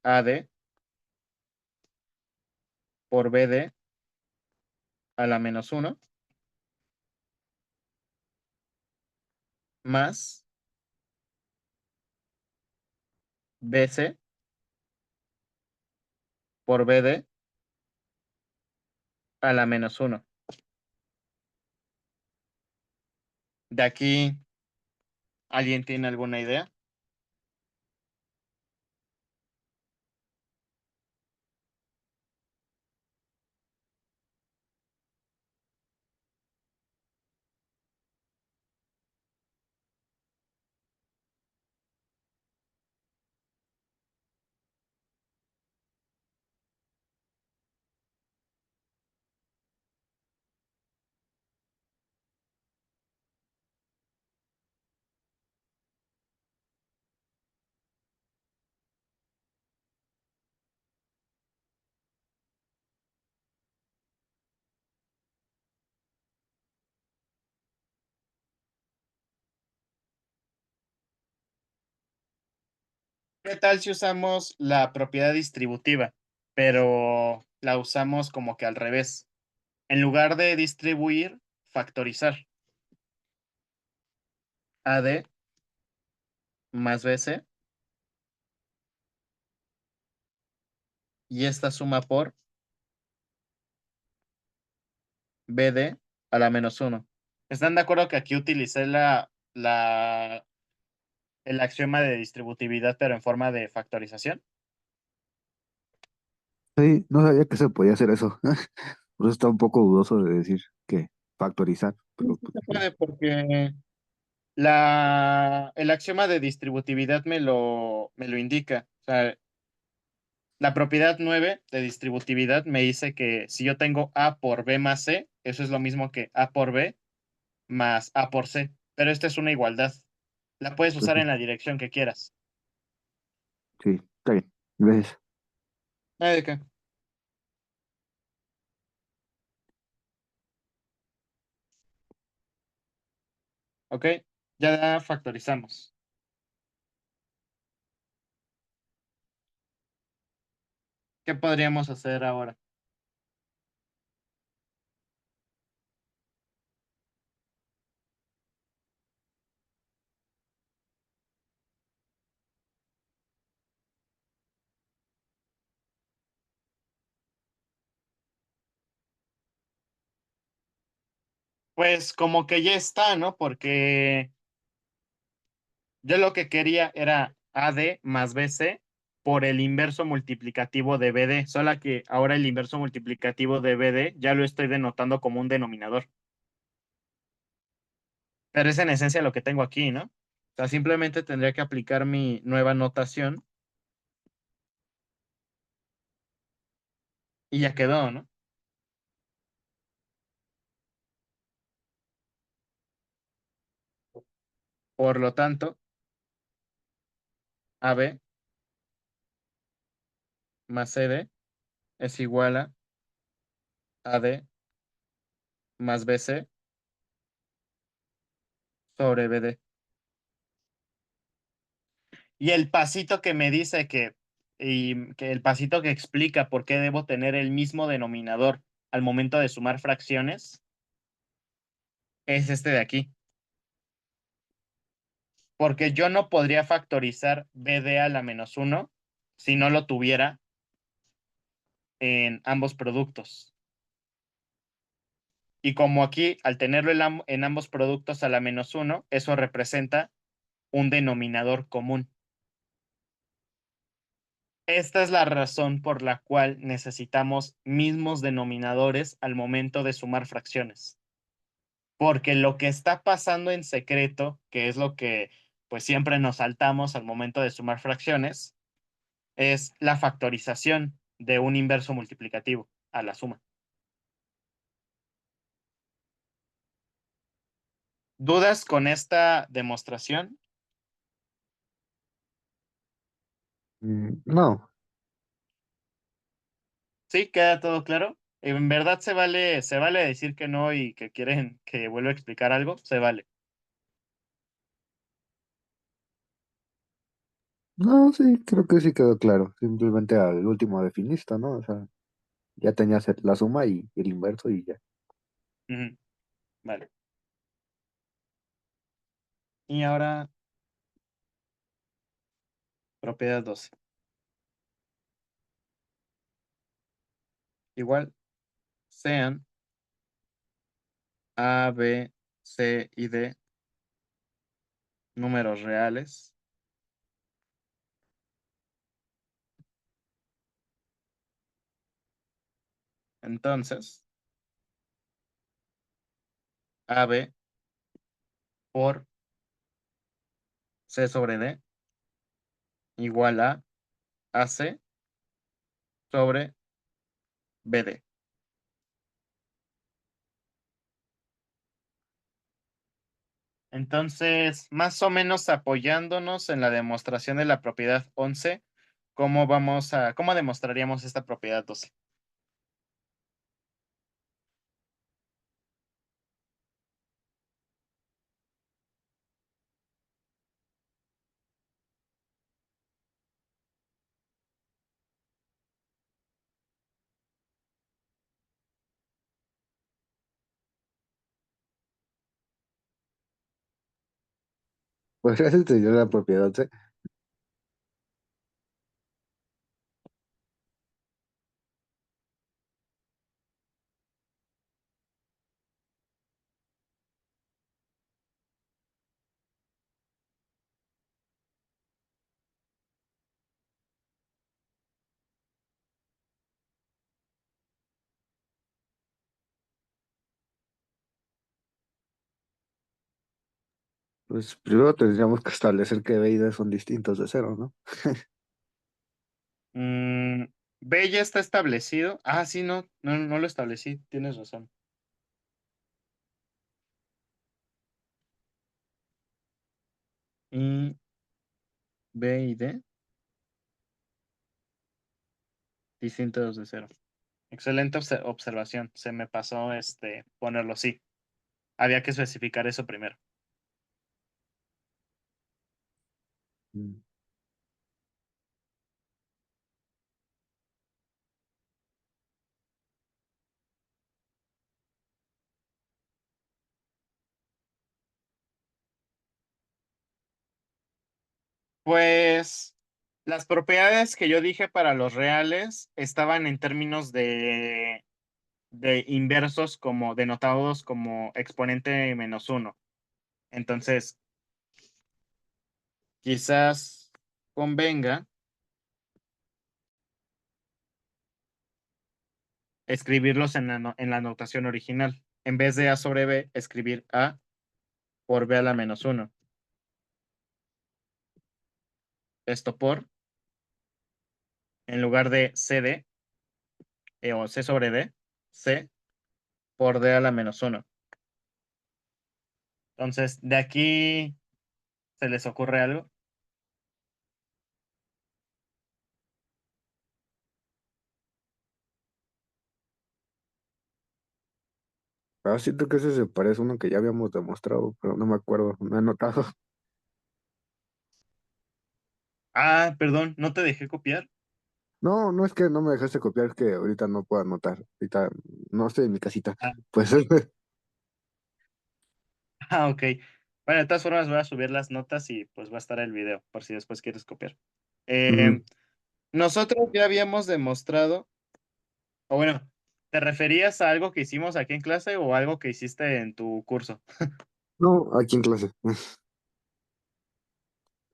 AD por BD a la menos uno más BC por BD a la menos uno. De aquí, ¿alguien tiene alguna idea? ¿Qué tal si usamos la propiedad distributiva, pero la usamos como que al revés? En lugar de distribuir, factorizar. AD más BC y esta suma por BD a la menos uno. ¿Están de acuerdo que aquí utilicé el axioma de distributividad, pero en forma de factorización? Sí, no sabía que se podía hacer eso. Por eso está un poco dudoso de decir que factorizar, Sí, pero sí pues se sí. puede porque el axioma de distributividad me lo indica. O sea, la propiedad 9 de distributividad me dice que si yo tengo A por B más C, eso es lo mismo que A por B más A por C. Pero esta es una igualdad. La puedes Pues usar sí, en la dirección que quieras. sí, está bien. Gracias. ¿De qué? Ok, ya factorizamos. ¿Qué podríamos hacer ahora? Pues como que ya está, ¿no? Porque yo lo que quería era AD más BC por el inverso multiplicativo de BD, solo que ahora el inverso multiplicativo de BD ya lo estoy denotando como un denominador. Pero es en esencia lo que tengo aquí, ¿no? O sea, simplemente tendría que aplicar mi nueva notación y ya quedó, ¿no? Por lo tanto, AB más CD es igual a AD más BC sobre BD. Y el pasito que me dice que el pasito que explica por qué debo tener el mismo denominador al momento de sumar fracciones es este de aquí. Porque yo no podría factorizar BD a la menos uno si no lo tuviera en ambos productos. Y como aquí, al tenerlo en ambos productos a la menos uno, eso representa un denominador común. Esta es la razón por la cual necesitamos mismos denominadores al momento de sumar fracciones. Porque lo que está pasando en secreto, que es lo que pues siempre nos saltamos al momento de sumar fracciones, es la factorización de un inverso multiplicativo a la suma. ¿Dudas con esta demostración? No, ¿Sí? ¿Queda todo claro? En verdad se vale decir que no y que quieren que vuelva a explicar algo, se vale. no, sí, creo que sí quedó claro. Simplemente al último definiste, ¿no? O sea, ya tenías la suma y el inverso y ya. Ujú, vale. Y ahora, propiedad 12. Igual, sean A, B, C y D. números reales. Entonces, AB por C sobre D igual a AC sobre BD. Entonces, más o menos apoyándonos en la demostración de la propiedad 11, cómo demostraríamos esta propiedad 12? ¿Podrías estudiar la propiedad C? Pues primero tendríamos que establecer que B y D son distintos de cero, ¿no? Mm, B ya está establecido. Ah, sí, no lo establecí, tienes razón. Y B y D, distintos de cero. Excelente observación. Se me pasó ponerlo así. Había que especificar eso primero. Mm. Pues las propiedades que yo dije para los reales estaban en términos de inversos como denotados como exponente menos uno. Entonces, quizás convenga escribirlos en la notación original. En vez de A sobre B, escribir A por B a la menos uno. Esto por, en lugar de CD o C sobre D, C por D a la menos uno. Entonces, de aquí se les ocurre algo. Ah, siento que ese se parece a uno que ya habíamos demostrado, pero no me acuerdo, no he notado. Ah, perdón, no te dejé copiar. No, no es que no me dejaste copiar, es que ahorita no puedo anotar. Ahorita no estoy en mi casita. Ah, Pues, ok. Bueno, de todas formas voy a subir las notas y pues va a estar el video por si después quieres copiar. ujú. Eh, nosotros ya habíamos demostrado, o bueno, ¿te referías a algo que hicimos aquí en clase o algo que hiciste en tu curso? No, aquí en clase.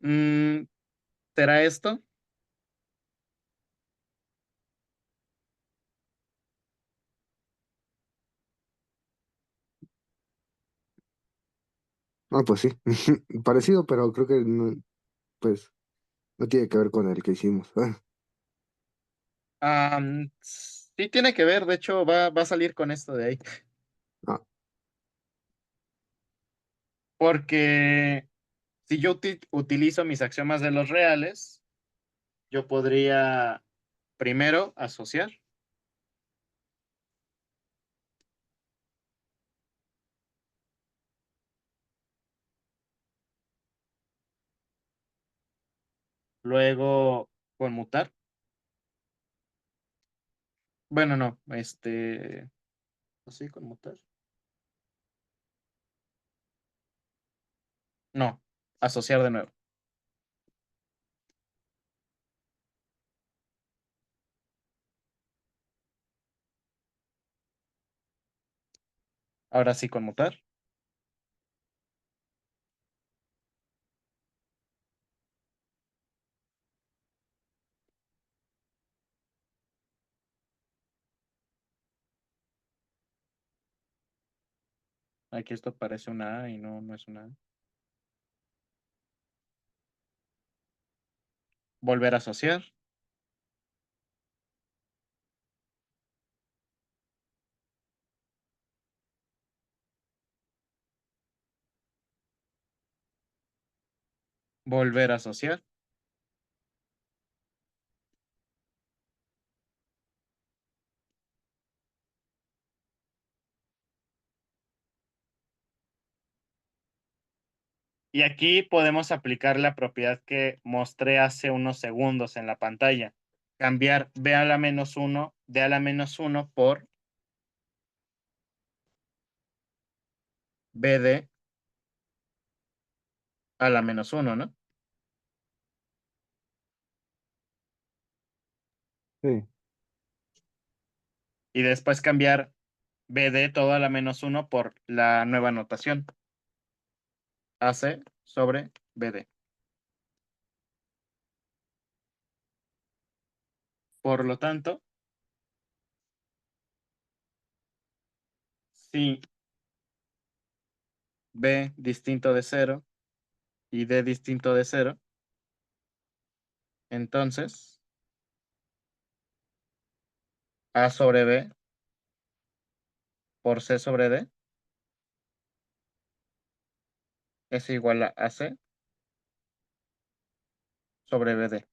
Mm, ¿será esto? No, pues sí, parecido, pero creo que no, pues no tiene que ver con el que hicimos. Sí tiene que ver, de hecho va a salir con esto de ahí, Ah, porque si yo utilizo mis axiomas de los reales, yo podría primero asociar, luego conmutar. Bueno, no, ¿así conmutar? No, asociar de nuevo. Ahora sí conmutar. Aquí esto parece una A y no, no es una A. Volver a asociar. Volver a asociar. Y aquí podemos aplicar la propiedad que mostré hace unos segundos en la pantalla. Cambiar B a la menos uno, D a la menos uno por BD a la menos uno, ¿no? Sí. Y después cambiar BD todo a la menos uno por la nueva notación. AC sobre BD. Por lo tanto, si B distinto de cero y D distinto de cero, entonces A sobre B por C sobre D es igual a AC sobre BD.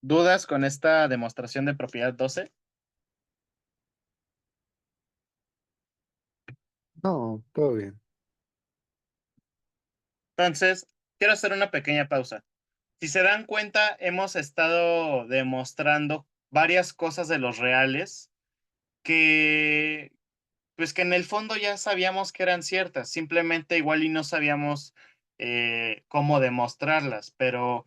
¿Dudas con esta demostración de propiedad 12? No, todo bien. Entonces, quiero hacer una pequeña pausa. Si se dan cuenta, hemos estado demostrando varias cosas de los reales que, pues que en el fondo ya sabíamos que eran ciertas, simplemente igual y no sabíamos cómo demostrarlas, pero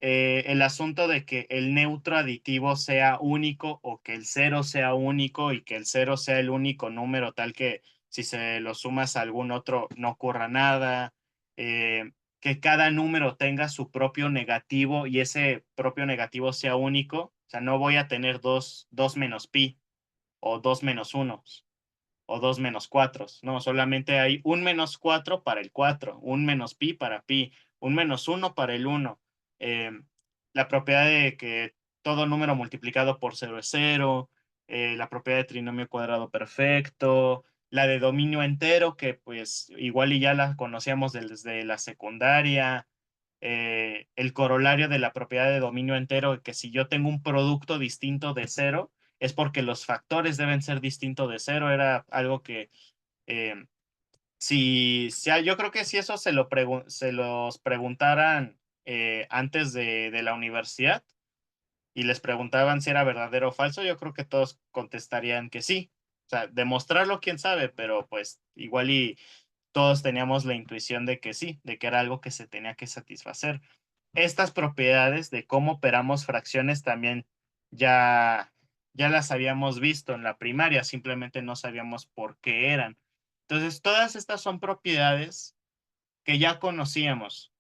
el asunto de que el neutro aditivo sea único o que el cero sea único y que el cero sea el único número tal que si se lo sumas a algún otro no ocurra nada, que cada número tenga su propio negativo y ese propio negativo sea único, o sea, no voy a tener dos menos pi o dos menos unos o dos menos cuatro. No, solamente hay un menos 4 para el 4, un menos pi para pi, un menos uno para el uno. Eh, la propiedad de que todo número multiplicado por cero es cero, la propiedad de trinomio cuadrado perfecto, la de dominio entero, que pues igual y ya la conocíamos desde la secundaria, el corolario de la propiedad de dominio entero, que si yo tengo un producto distinto de cero, es porque los factores deben ser distintos de cero. Era algo que, eh, yo creo que si eso se los preguntaran antes de la universidad y les preguntaban si era verdadero o falso, yo creo que todos contestarían que sí. O sea, demostrarlo, quién sabe, pero pues igual y todos teníamos la intuición de que sí, de que era algo que se tenía que satisfacer. Estas propiedades de cómo operamos fracciones también ya, ya las habíamos visto en la primaria, simplemente no sabíamos por qué eran. Entonces, todas estas son propiedades que ya conocíamos,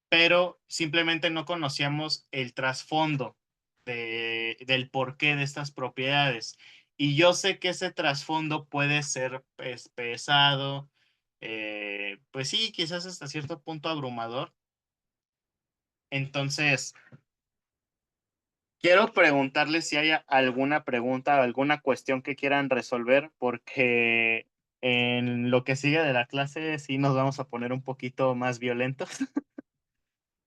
pero simplemente no conocíamos el trasfondo del porqué de estas propiedades. Y yo sé que ese trasfondo puede ser pues, pesado, pues sí, quizás hasta cierto punto abrumador. Entonces, quiero preguntarles si hay alguna pregunta, alguna cuestión que quieran resolver, porque en lo que sigue de la clase sí nos vamos a poner un poquito más violentos.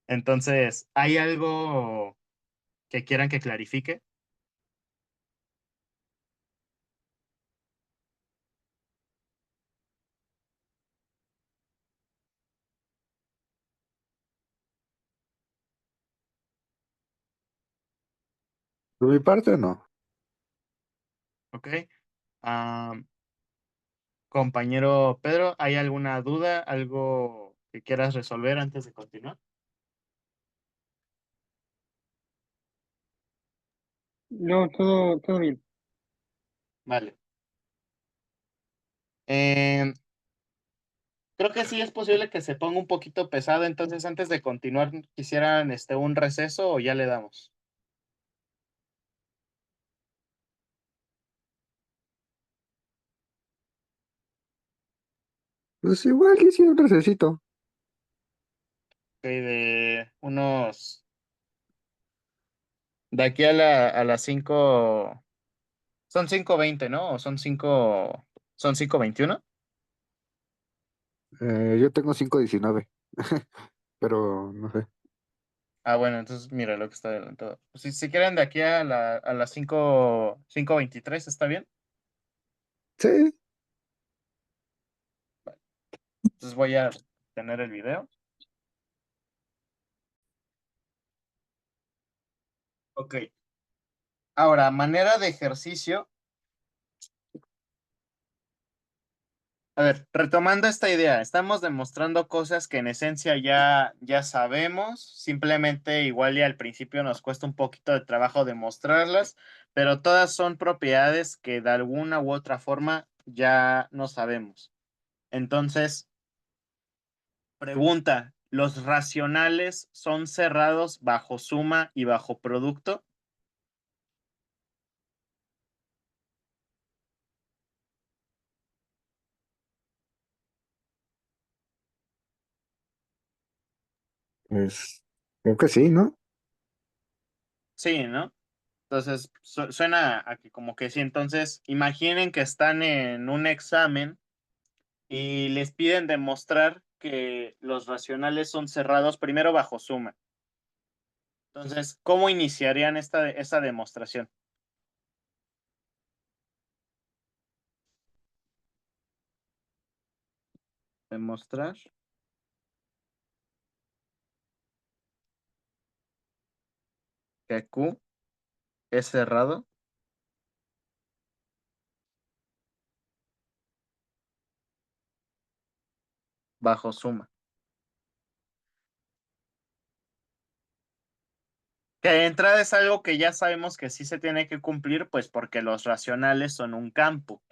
Entonces, ¿hay algo que quieran que clarifique? Por mi parte, no. ¿Ok? Ah, compañero Pedro, ¿hay alguna duda, algo que quieras resolver antes de continuar? No, todo bien. Vale. Em, Creo que sí es posible que se ponga un poquito pesado, entonces antes de continuar, ¿quisieran un receso o ya le damos? Pues igual que sí, un recesito. Ok, de unos, de aquí a las 5, son 5:20, ¿no? ¿O son 5:21? Yo tengo 5:19, pero no sé. Ah, bueno, entonces mira lo que está adelantado. Si quieren de aquí a las 5:23, ¿está bien? Sí, Entonces voy a tener el video. Ok. Ahora, manera de ejercicio. A ver, retomando esta idea, estamos demostrando cosas que en esencia ya sabemos, simplemente igual y al principio nos cuesta un poquito de trabajo demostrarlas, pero todas son propiedades que de alguna u otra forma ya no sabemos. Entonces, pregunta, ¿los racionales son cerrados bajo suma y bajo producto? pues creo que sí, ¿no? Sí, ¿no? Entonces, suena a que como que sí. Entonces, imaginen que están en un examen y les piden demostrar que los racionales son cerrados primero bajo suma. Entonces, ¿cómo iniciarían esta demostración? Demostrar que Q es cerrado bajo suma. Que de entrada es algo que ya sabemos que sí se tiene que cumplir, pues porque los racionales son un campo.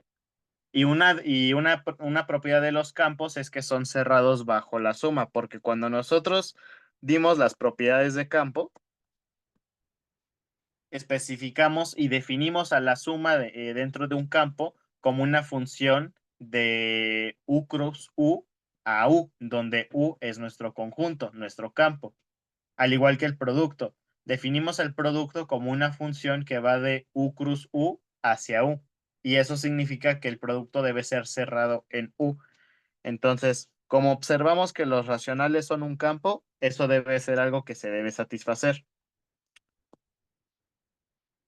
Y una propiedad de los campos es que son cerrados bajo la suma, porque cuando nosotros dimos las propiedades de campo, especificamos y definimos a la suma dentro de un campo como una función de U cruz U a U, donde U es nuestro conjunto, nuestro campo, al igual que el producto. Definimos el producto como una función que va de U cruz U hacia U, y eso significa que el producto debe ser cerrado en U. Entonces, como observamos que los racionales son un campo, eso debe ser algo que se debe satisfacer.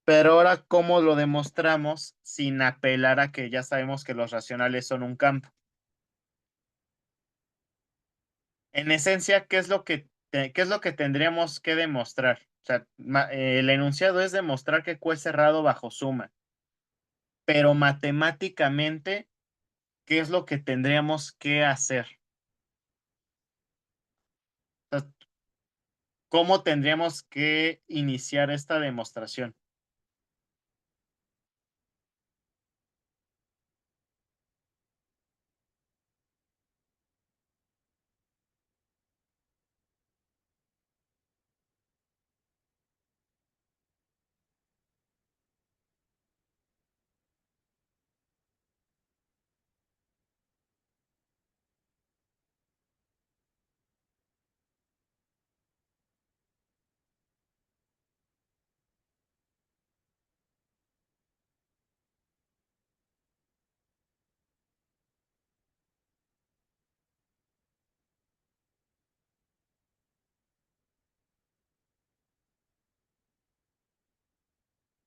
Pero ahora, ¿cómo lo demostramos sin apelar a que ya sabemos que los racionales son un campo? En esencia, ¿qué es lo que tendríamos que demostrar? O sea, el enunciado es demostrar que Q es cerrado bajo suma, pero matemáticamente, ¿qué es lo que tendríamos que hacer? O sea, ¿cómo tendríamos que iniciar esta demostración?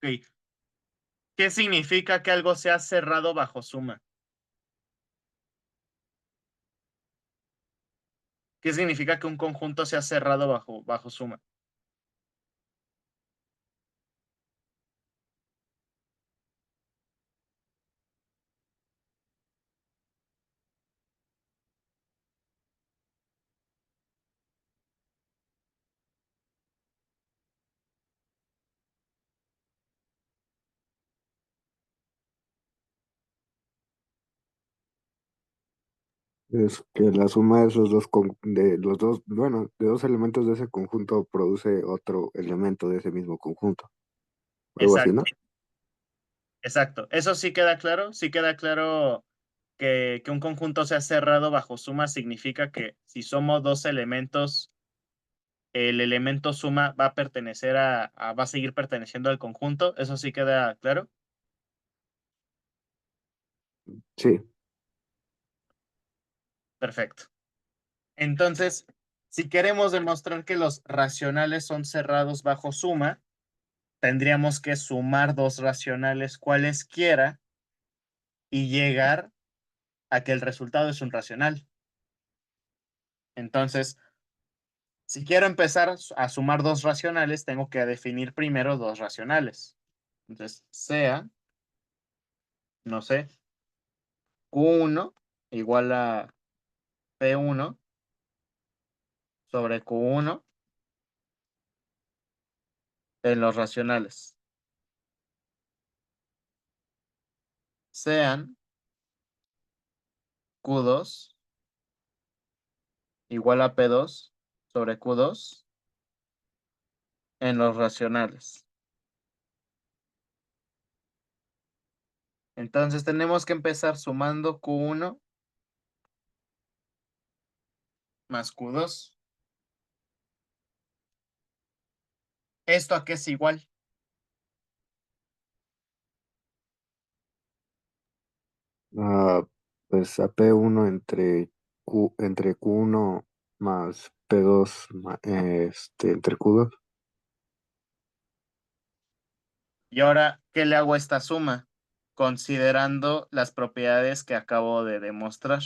Ok, ¿qué significa que algo sea cerrado bajo suma? ¿Qué significa que un conjunto sea cerrado bajo suma? Es que la suma de esos de los dos, bueno, de dos elementos de ese conjunto produce otro elemento de ese mismo conjunto. Algo así, ¿no? Exacto, exacto. Eso sí queda claro. Sí queda claro que un conjunto sea cerrado bajo suma significa que si somos dos elementos, el elemento suma va a pertenecer va a seguir perteneciendo al conjunto. Eso sí queda claro. Sí. Perfecto. Entonces, si queremos demostrar que los racionales son cerrados bajo suma, tendríamos que sumar dos racionales cualesquiera y llegar a que el resultado es un racional. Entonces, si quiero empezar a sumar dos racionales, tengo que definir primero dos racionales. Entonces, sea, no sé, Q1 igual a P1 sobre Q1 en los racionales. Sean Q2 igual a P2 sobre Q2 en los racionales. Entonces tenemos que empezar sumando Q1 más Q2. ¿Esto a qué es igual? Ah, pues a P1 entre Q1 más P2 entre Q2. Y ahora, ¿qué le hago a esta suma? Considerando las propiedades que acabo de demostrar.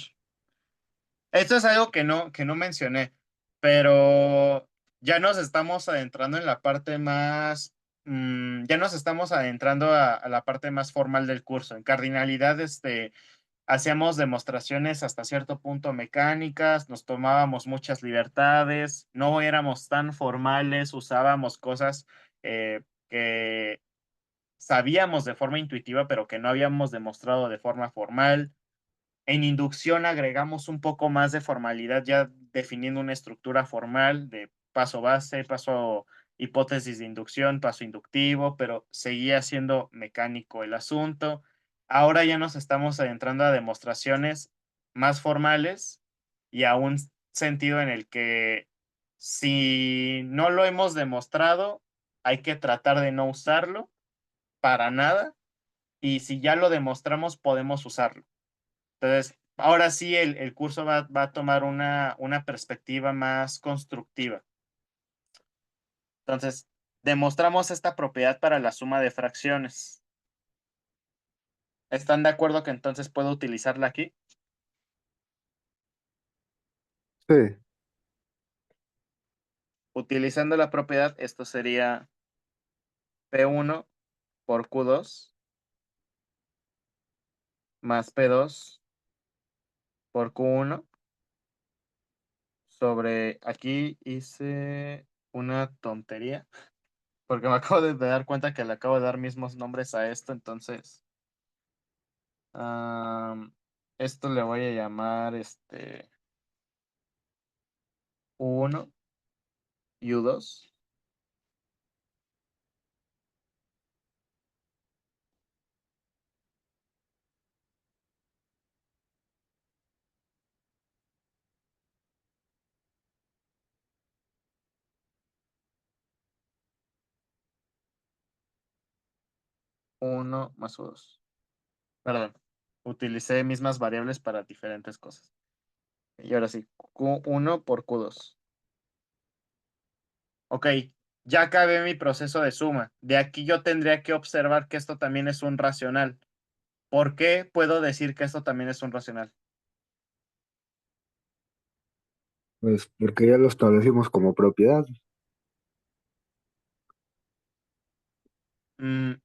Esto es algo que no mencioné, pero ya nos estamos adentrando en la parte más, ya nos estamos adentrando a la parte más formal del curso. En cardinalidad, hacíamos demostraciones hasta cierto punto mecánicas, nos tomábamos muchas libertades, no éramos tan formales, usábamos cosas que sabíamos de forma intuitiva, pero que no habíamos demostrado de forma formal. En inducción agregamos un poco más de formalidad, ya definiendo una estructura formal de paso base, paso hipótesis de inducción, paso inductivo, pero seguía siendo mecánico el asunto. Ahora ya nos estamos adentrando a demostraciones más formales y a un sentido en el que si no lo hemos demostrado, hay que tratar de no usarlo para nada, y si ya lo demostramos, podemos usarlo. Entonces, ahora sí el curso va a tomar una perspectiva más constructiva. Entonces, demostramos esta propiedad para la suma de fracciones. ¿Están de acuerdo que entonces puedo utilizarla aquí? Sí, Utilizando la propiedad, esto sería P1 por Q2 más P2 por Q1 sobre, aquí hice una tontería, porque me acabo de dar cuenta que le acabo de dar mismos nombres a esto, entonces esto le voy a llamar U1 y U2. 1 más U2. Perdón, utilicé mismas variables para diferentes cosas. Y ahora sí, Q1 por Q2. Ok, ya acabé mi proceso de suma. De aquí yo tendría que observar que esto también es un racional. ¿Por qué puedo decir que esto también es un racional? pues porque ya lo establecimos como propiedad.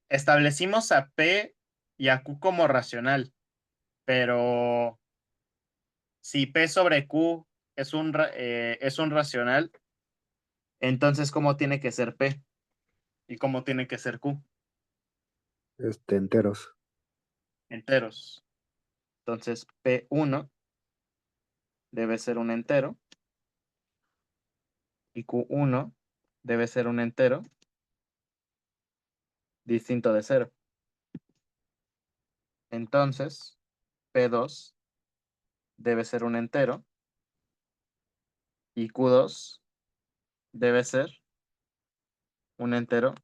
Establecimos a P y a Q como racional, pero si P sobre Q es un racional, entonces ¿cómo tiene que ser P? ¿Y cómo tiene que ser Q? Enteros. Enteros. Entonces P1 debe ser un entero y Q1 debe ser un entero distinto de cero. Entonces, P2 debe ser un entero y Q2 debe ser un entero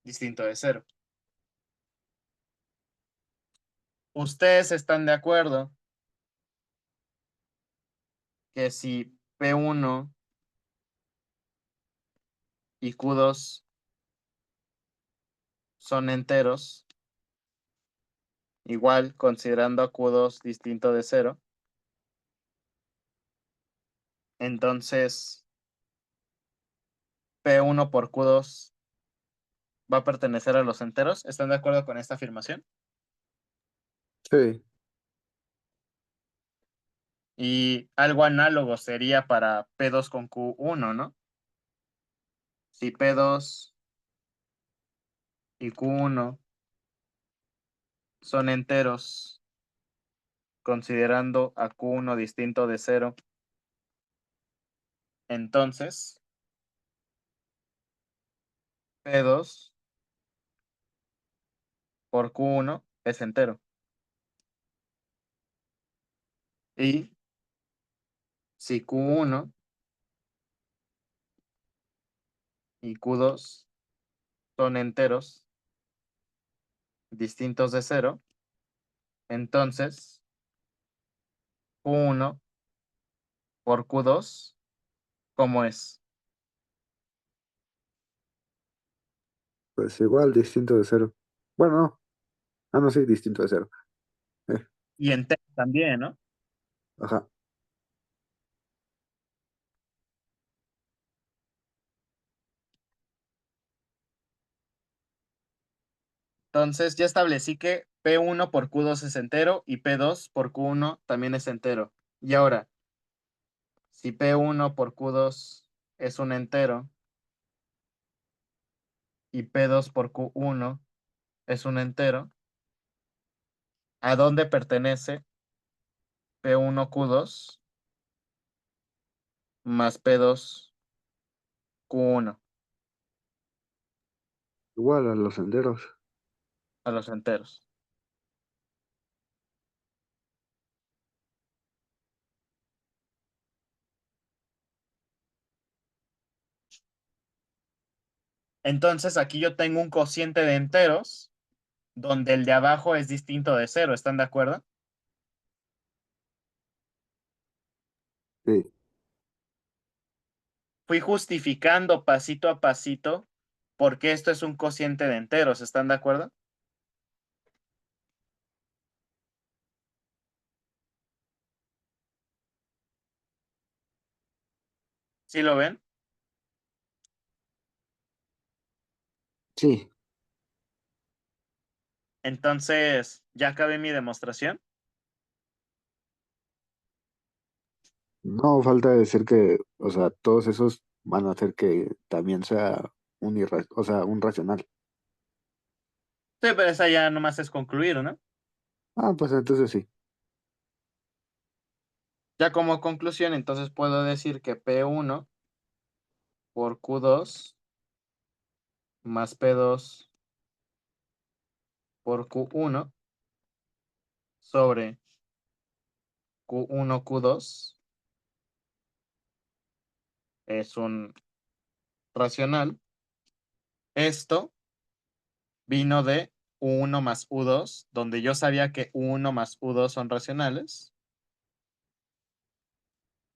distinto de cero. ¿Ustedes están de acuerdo que si P1 y Q2 son enteros, igual considerando a Q2 distinto de cero, entonces P1 por Q2 va a pertenecer a los enteros? ¿Están de acuerdo con esta afirmación? Sí, Y algo análogo sería para P2 con Q1, ¿no? Si P2 y Q1 son enteros, considerando a Q1 distinto de cero, entonces P2 por Q1 es entero. Y si Q1 y Q2 son enteros distintos de cero, entonces Q1 por Q2, ¿cómo es? pues igual, distinto de cero. Bueno, no. Ah, no, sí, distinto de cero. Eh, Y entero también, ¿no? ajá. Entonces ya establecí que P1 por Q2 es entero y P2 por Q1 también es entero. Y ahora, si P1 por Q2 es un entero y P2 por Q1 es un entero, ¿a dónde pertenece P1 Q2 más P2 Q1? Igual a los enteros. A los enteros. Entonces aquí yo tengo un cociente de enteros donde el de abajo es distinto de cero. ¿Están de acuerdo? Sí. Fui justificando pasito a pasito por qué esto es un cociente de enteros. ¿Están de acuerdo? ¿Sí lo ven? Sí. Entonces, ¿ya acabé mi demostración? No, falta decir que, o sea, todos esos van a hacer que también sea o sea, un racional. Sí, pero esa ya nomás es concluir, ¿no? Ah, pues entonces sí. Ya como conclusión, entonces puedo decir que P1 por Q2 más P2 por Q1 sobre Q1 Q2 es un racional. Esto vino de U1 más U2, donde yo sabía que U1 más U2 son racionales.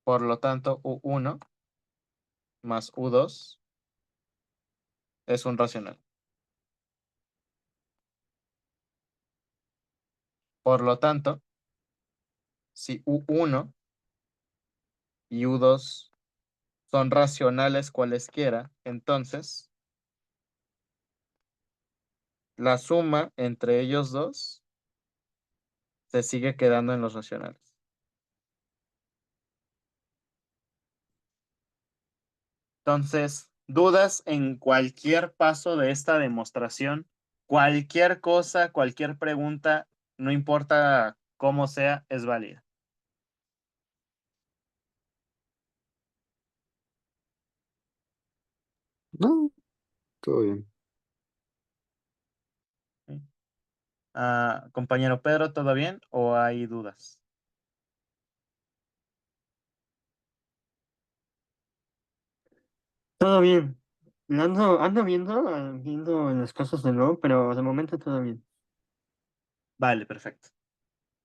Por lo tanto, U1 más U2 es un racional. Por lo tanto, si U1 y U2 son racionales cualesquiera, entonces la suma entre ellos dos se sigue quedando en los racionales. Entonces, dudas en cualquier paso de esta demostración, cualquier cosa, cualquier pregunta, no importa como sea, es válida. No, todo bien. ¿Sí? Compañero Pedro, ¿todo bien o hay dudas? Todo bien. Ando viendo las cosas de nuevo, pero de momento todo bien. Vale, perfecto.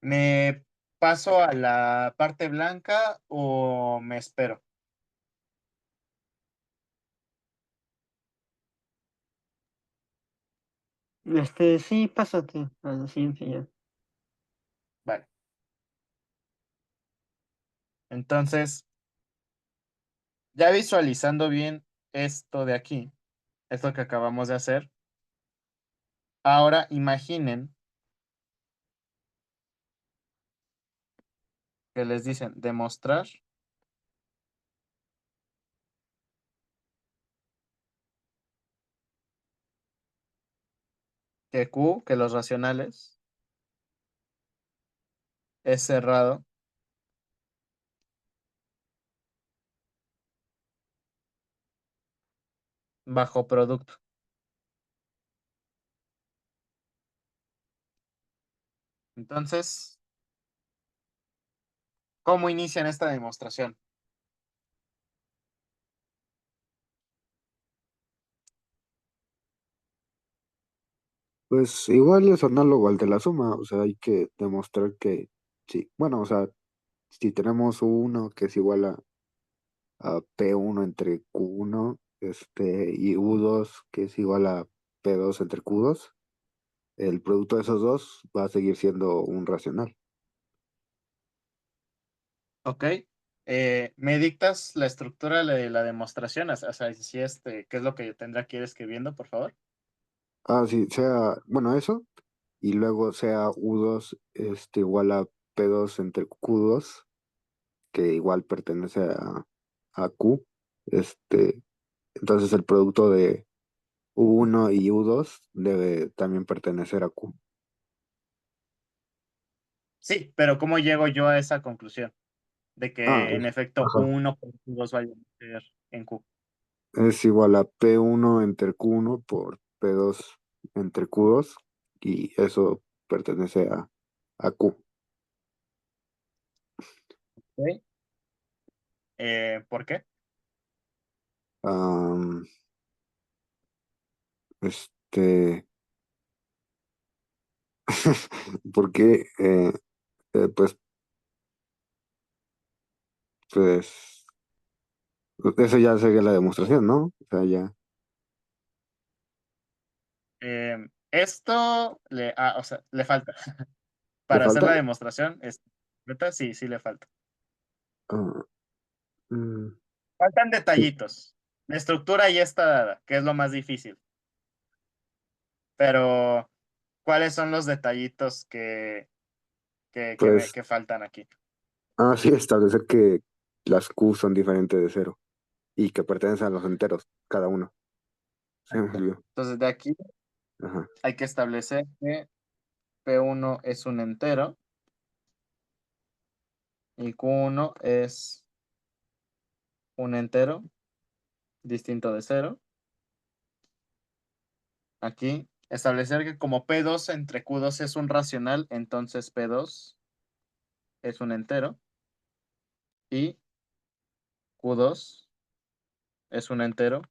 ¿Me paso a la parte blanca o me espero? Sí, pásate a la siguiente ya. Vale. Entonces, ya visualizando bien esto de aquí, esto que acabamos de hacer, ahora imaginen que les dicen demostrar que Q, que los racionales, es cerrado bajo producto. Entonces, ¿cómo inician esta demostración? Pues igual es análogo al de la suma, o sea, hay que demostrar que sí. Bueno, o sea, si tenemos uno que es igual a P1 entre Q1, y U2 que es igual a P2 entre Q2, el producto de esos dos va a seguir siendo un racional. ¿Ok? ¿Me dictas la estructura de la demostración? O sea, si ¿qué es lo que yo tendrá que ir escribiendo, por favor? Ah, sí, sea, bueno, eso, y luego sea U2 igual a P2 entre Q2, que igual pertenece a Q. Este, entonces el producto de U1 y U2 debe también pertenecer a Q. Sí, pero ¿cómo llego yo a esa conclusión? De Ah, que en efecto ajá. Q1 por Q2 vaya a ser en Q. Es igual a P1 entre Q1 por P2 entre Q2 y eso pertenece a Q. ¿Ok? ¿Por qué? Am, este, porque pues, pues, eso ya sería la demostración, ¿no? O sea, ya. O sea, le falta. ¿Le Para hacer falta? la demostración, ¿neta? Sí, sí le falta. Ah, mm, Faltan detallitos. La estructura ya está dada, que es lo más difícil. Pero, ¿cuáles son los detallitos pues, que faltan aquí? sí, establecer que las Q son diferentes de cero y que pertenecen a los enteros, cada uno. Se me olvidó. Entonces, de aquí Ajá. hay que establecer que P1 es un entero y Q1 es un entero distinto de cero. Aquí, establecer que como P2 entre Q2 es un racional, entonces P2 es un entero y Q2 es un entero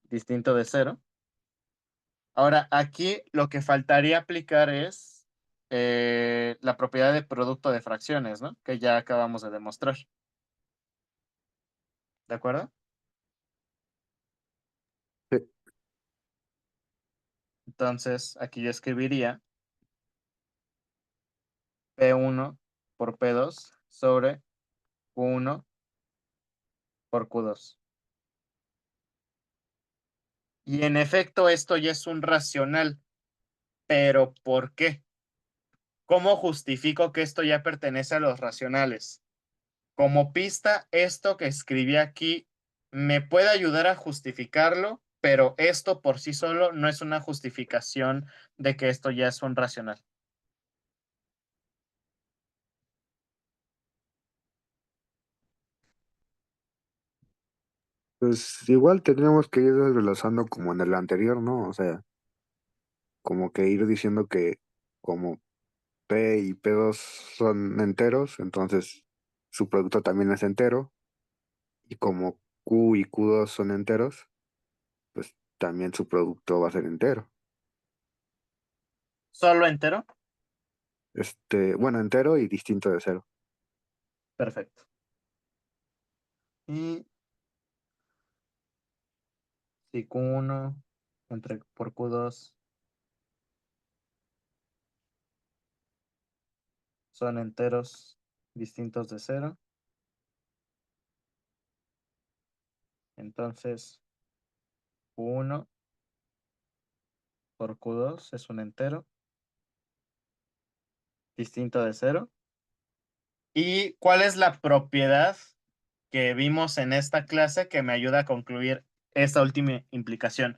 distinto de cero. Ahora, aquí lo que faltaría aplicar es la propiedad de producto de fracciones, ¿no? Que ya acabamos de demostrar. ¿De acuerdo? Sí, Entonces, aquí yo escribiría P1 por P2 sobre Q1 por Q2. Y en efecto, esto ya es un racional. ¿Pero por qué? ¿Cómo justifico que esto ya pertenece a los racionales? Como pista, esto que escribí aquí me puede ayudar a justificarlo, pero esto por sí solo no es una justificación de que esto ya es un racional. Pues igual tendríamos que ir desglosando como en el anterior, ¿no? O sea, como que ir diciendo que como P y P2 son enteros, entonces su producto también es entero, y como Q y Q2 son enteros, pues también su producto va a ser entero. ¿Solo entero? Bueno, entero y distinto de cero. Perfecto. Y si Q1 por Q2 son enteros distintos de cero, entonces Q1 por Q2 es un entero distinto de cero. ¿Y cuál es la propiedad que vimos en esta clase que me ayuda a concluir esta última implicación?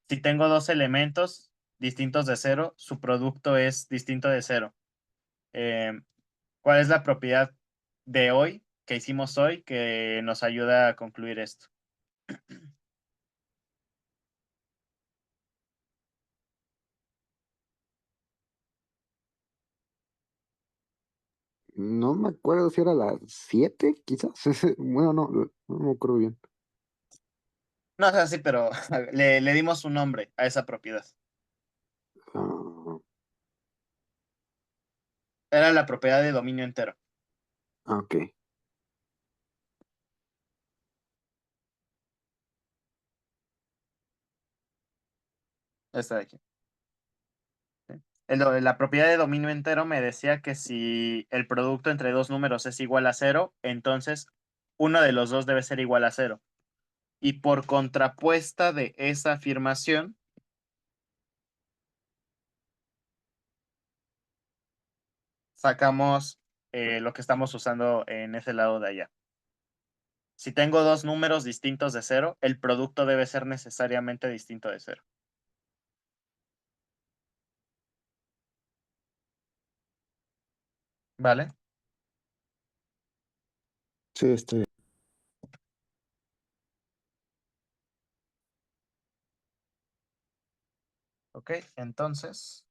Si tengo dos elementos distintos de cero, su producto es distinto de cero. Eh, ¿Cuál es la propiedad de hoy, que hicimos hoy, que nos ayuda a concluir esto? No me acuerdo si era las 7, quizás. Bueno, no me acuerdo bien. No sé si, pero le dimos un nombre a esa propiedad. Ah, Era la propiedad de dominio entero. ok. Esta de aquí. ¿Sí? La propiedad de dominio entero me decía que si el producto entre dos números es igual a cero, entonces uno de los dos debe ser igual a cero. Y por contrapuesta de esa afirmación, sacamos lo que estamos usando en ese lado de allá. Si tengo dos números distintos de cero, el producto debe ser necesariamente distinto de cero. ¿Vale? Sí, estoy. Ok, entonces,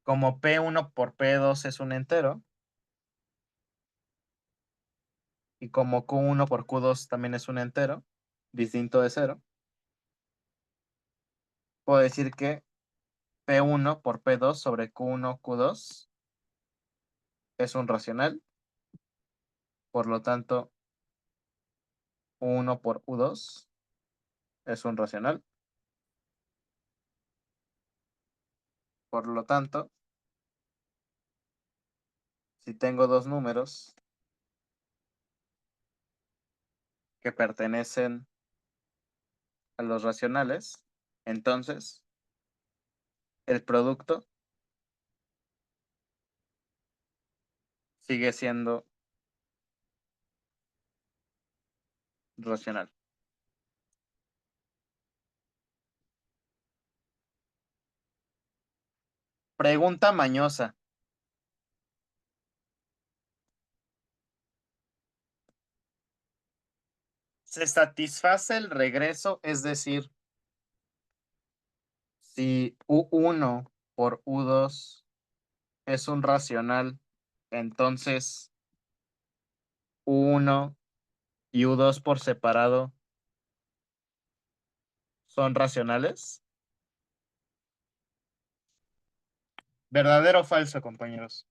como P1 por P2 es un entero, y como Q1 por Q2 también es un entero, distinto de cero, puedo decir que P1 por P2 sobre Q1 Q2 es un racional, por lo tanto, U1 por U2 es un racional, por lo tanto, si tengo dos números que pertenecen a los racionales, entonces el producto sigue siendo racional. Pregunta mañosa. ¿Se satisface el regreso? Es decir, si U1 por U2 es un racional, entonces U1 y U2 por separado son racionales. ¿Verdadero o falso, compañeros?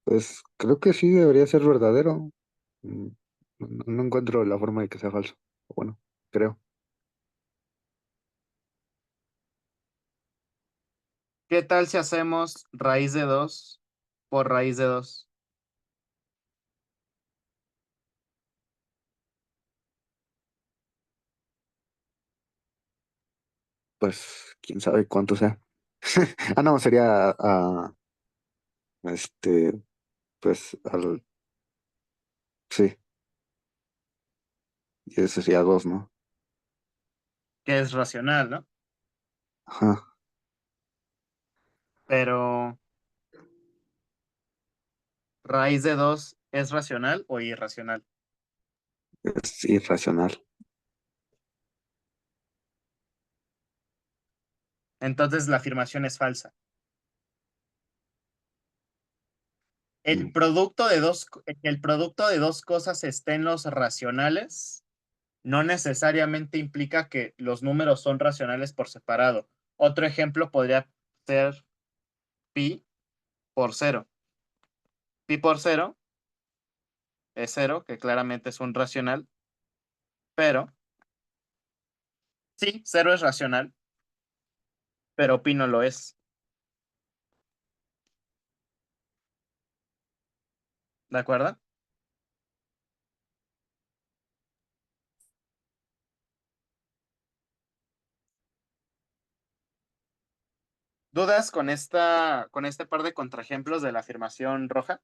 Pues creo que sí debería ser verdadero. Mm, no encuentro la forma de que sea falso. Bueno, creo. ¿Qué tal si hacemos raíz de 2 por raíz de 2? Pues quién sabe cuánto sea. Ah, no, sería este, pues, sí. Y ese sería 2, ¿no? que es racional, ¿no? Ajá, Pero raíz de 2 ¿es racional o irracional? es irracional. Entonces la afirmación es falsa. Mm, El producto de dos cosas esté en los racionales no necesariamente implica que los números son racionales por separado. Otro ejemplo podría ser pi por cero. Pi por cero es cero, que claramente es un racional, pero sí, cero es racional, pero pi no lo es. ¿De acuerdo? ¿Dudas con este par de contraejemplos de la afirmación roja?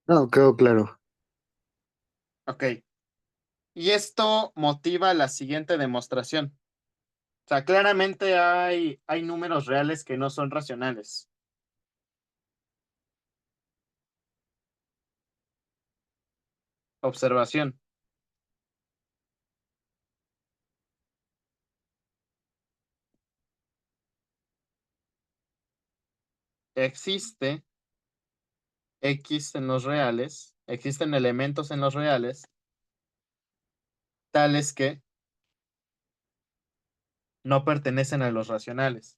No, quedó claro. Ok. Y esto motiva la siguiente demostración. O sea, claramente hay números reales que no son racionales. Observación. Existe X en los reales, existen elementos en los reales, tales que no pertenecen a los racionales.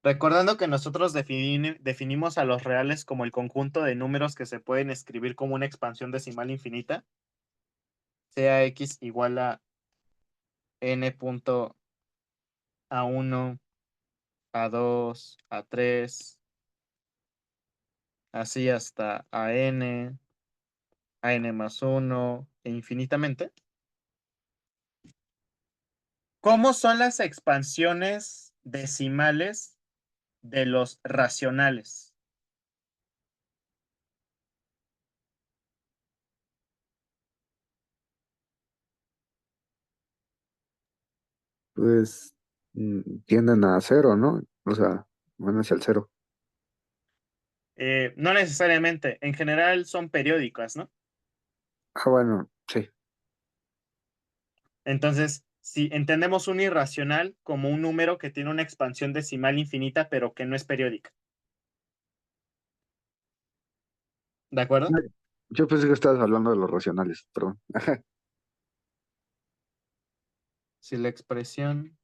Recordando que nosotros definimos a los reales como el conjunto de números que se pueden escribir como una expansión decimal infinita, sea X igual a n punto a1, a2, a3, así hasta a n más 1 e infinitamente. ¿Cómo son las expansiones decimales de los racionales? Pues tienden a cero, ¿no? O sea, van hacia el cero. No necesariamente, en general son periódicas, ¿no? Ah, bueno, sí. Entonces, si entendemos un irracional como un número que tiene una expansión decimal infinita, pero que no es periódica, ¿de acuerdo? Ay, yo pensé que estabas hablando de los racionales, perdón. Si la expresión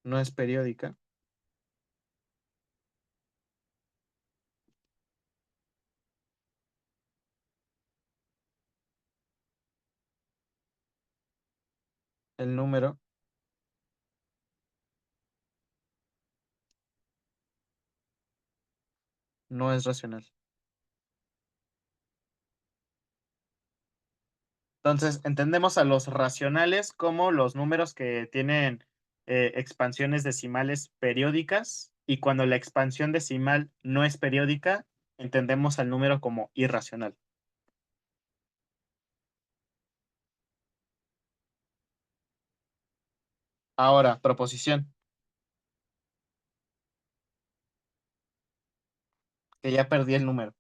no es periódica, el número no es racional. Entonces, entendemos a los racionales como los números que tienen expansiones decimales periódicas y cuando la expansión decimal no es periódica, entendemos al número como irracional. Ahora, proposición, que ya perdí el número.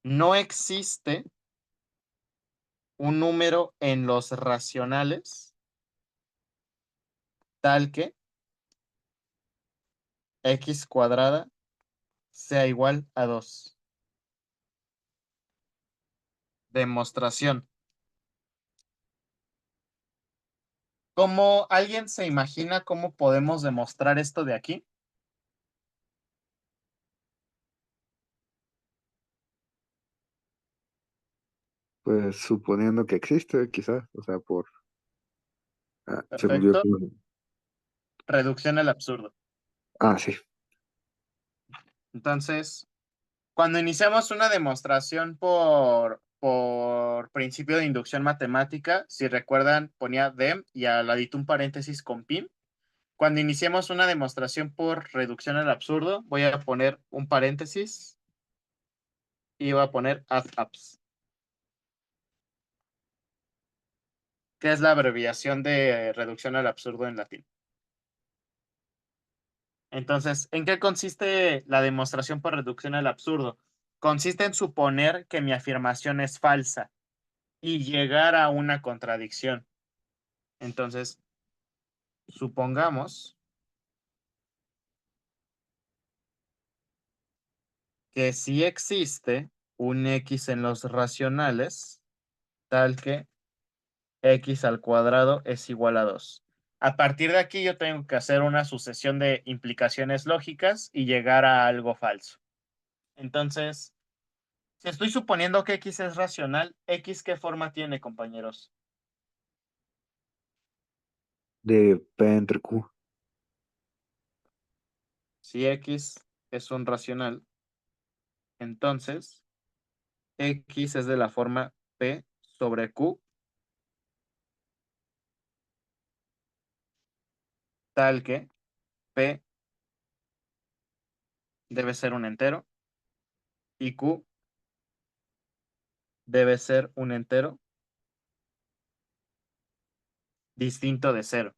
No existe un número en los racionales tal que x cuadrada sea igual a 2. Demostración. ¿Cómo alguien se imagina cómo podemos demostrar esto de aquí? Pues suponiendo que existe, quizás, o sea, se me olvidó Perfecto. Reducción al absurdo. sí, Entonces, cuando iniciamos una demostración por principio de inducción matemática, si recuerdan, ponía dem y al ladito un paréntesis con pim. Cuando iniciemos una demostración por reducción al absurdo, voy a poner un paréntesis y voy a poner ad abs, que es la abreviación de reducción al absurdo en latín. Entonces, ¿en qué consiste la demostración por reducción al absurdo? Consiste en suponer que mi afirmación es falsa y llegar a una contradicción. Entonces, supongamos que sí existe un x en los racionales, tal que x al cuadrado es igual a 2. A partir de aquí yo tengo que hacer una sucesión de implicaciones lógicas y llegar a algo falso. Entonces, si estoy suponiendo que x es racional, ¿x qué forma tiene, compañeros? De P entre Q. Si x es un racional, entonces x es de la forma p sobre q, tal que p debe ser un entero y q debe ser un entero distinto de cero.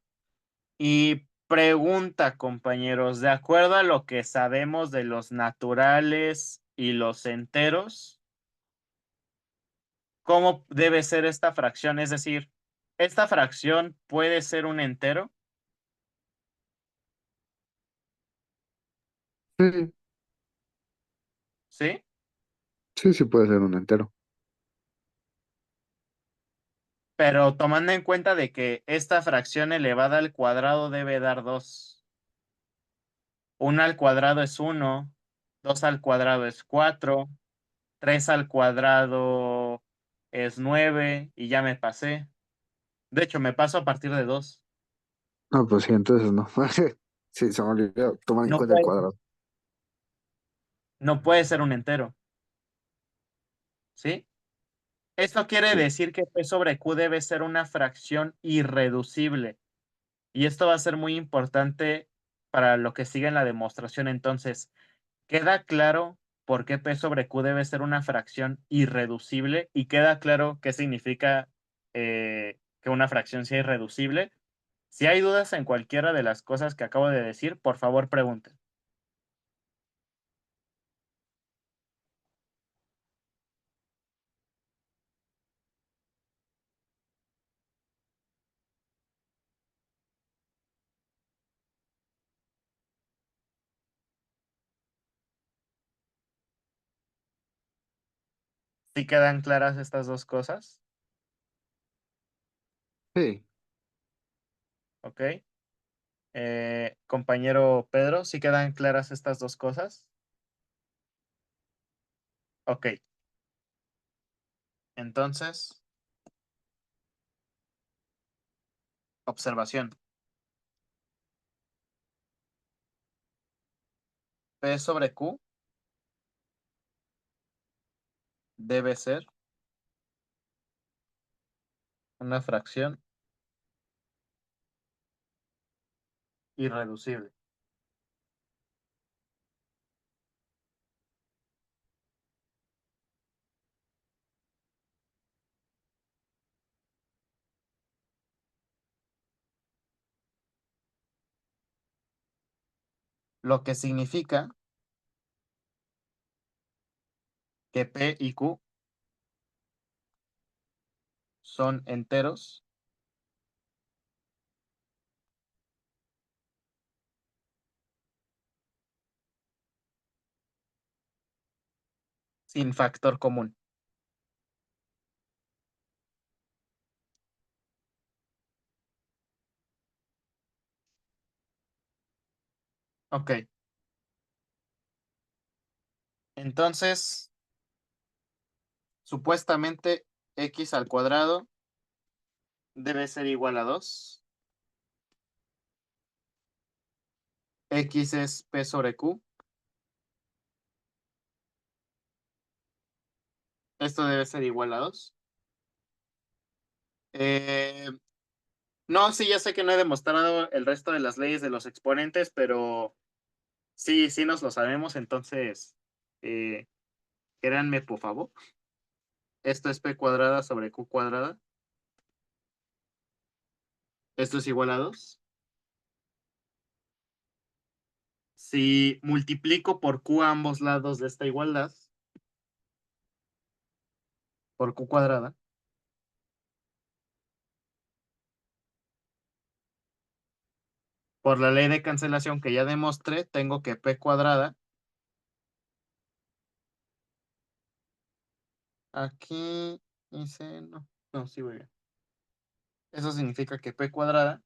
Y pregunta, compañeros, de acuerdo a lo que sabemos de los naturales y los enteros, ¿cómo debe ser esta fracción? Es decir, ¿esta fracción puede ser un entero? Sí, ¿Sí? sí, sí puede ser un entero. Pero tomando en cuenta de que esta fracción elevada al cuadrado debe dar 2. 1 al cuadrado es 1, 2 al cuadrado es 4, 3 al cuadrado es 9 y ya me pasé. De hecho, me paso a partir de 2. No, pues sí, entonces no. Sí, se me olvidó tomar en No cuenta el puede, cuadrado. no puede ser un entero, ¿sí? Esto quiere Sí, decir que P sobre Q debe ser una fracción irreducible. Y esto va a ser muy importante para lo que sigue en la demostración. Entonces, queda claro por qué P sobre Q debe ser una fracción irreducible y queda claro qué significa que una fracción sea irreducible. Si hay dudas en cualquiera de las cosas que acabo de decir, por favor pregunten. ¿Sí quedan claras estas dos cosas? sí, ¿Ok? Compañero Pedro, ¿sí quedan claras estas dos cosas? Ok, entonces, observación. P sobre Q debe ser una fracción irreducible. Lo que significa que P y Q son enteros sin factor común. Ok, entonces, supuestamente x al cuadrado debe ser igual a 2. X es P sobre Q. Esto debe ser igual a 2. No, sí, ya sé que no he demostrado el resto de las leyes de los exponentes, pero sí, sí nos lo sabemos, entonces, eh, créanme, por favor. Esto es p cuadrada sobre q cuadrada. Esto es igual a 2. Si multiplico por q a ambos lados de esta igualdad, por q cuadrada, por la ley de cancelación que ya demostré, tengo que p cuadrada. Aquí hice, no, no, sí voy bien. Eso significa que p cuadrada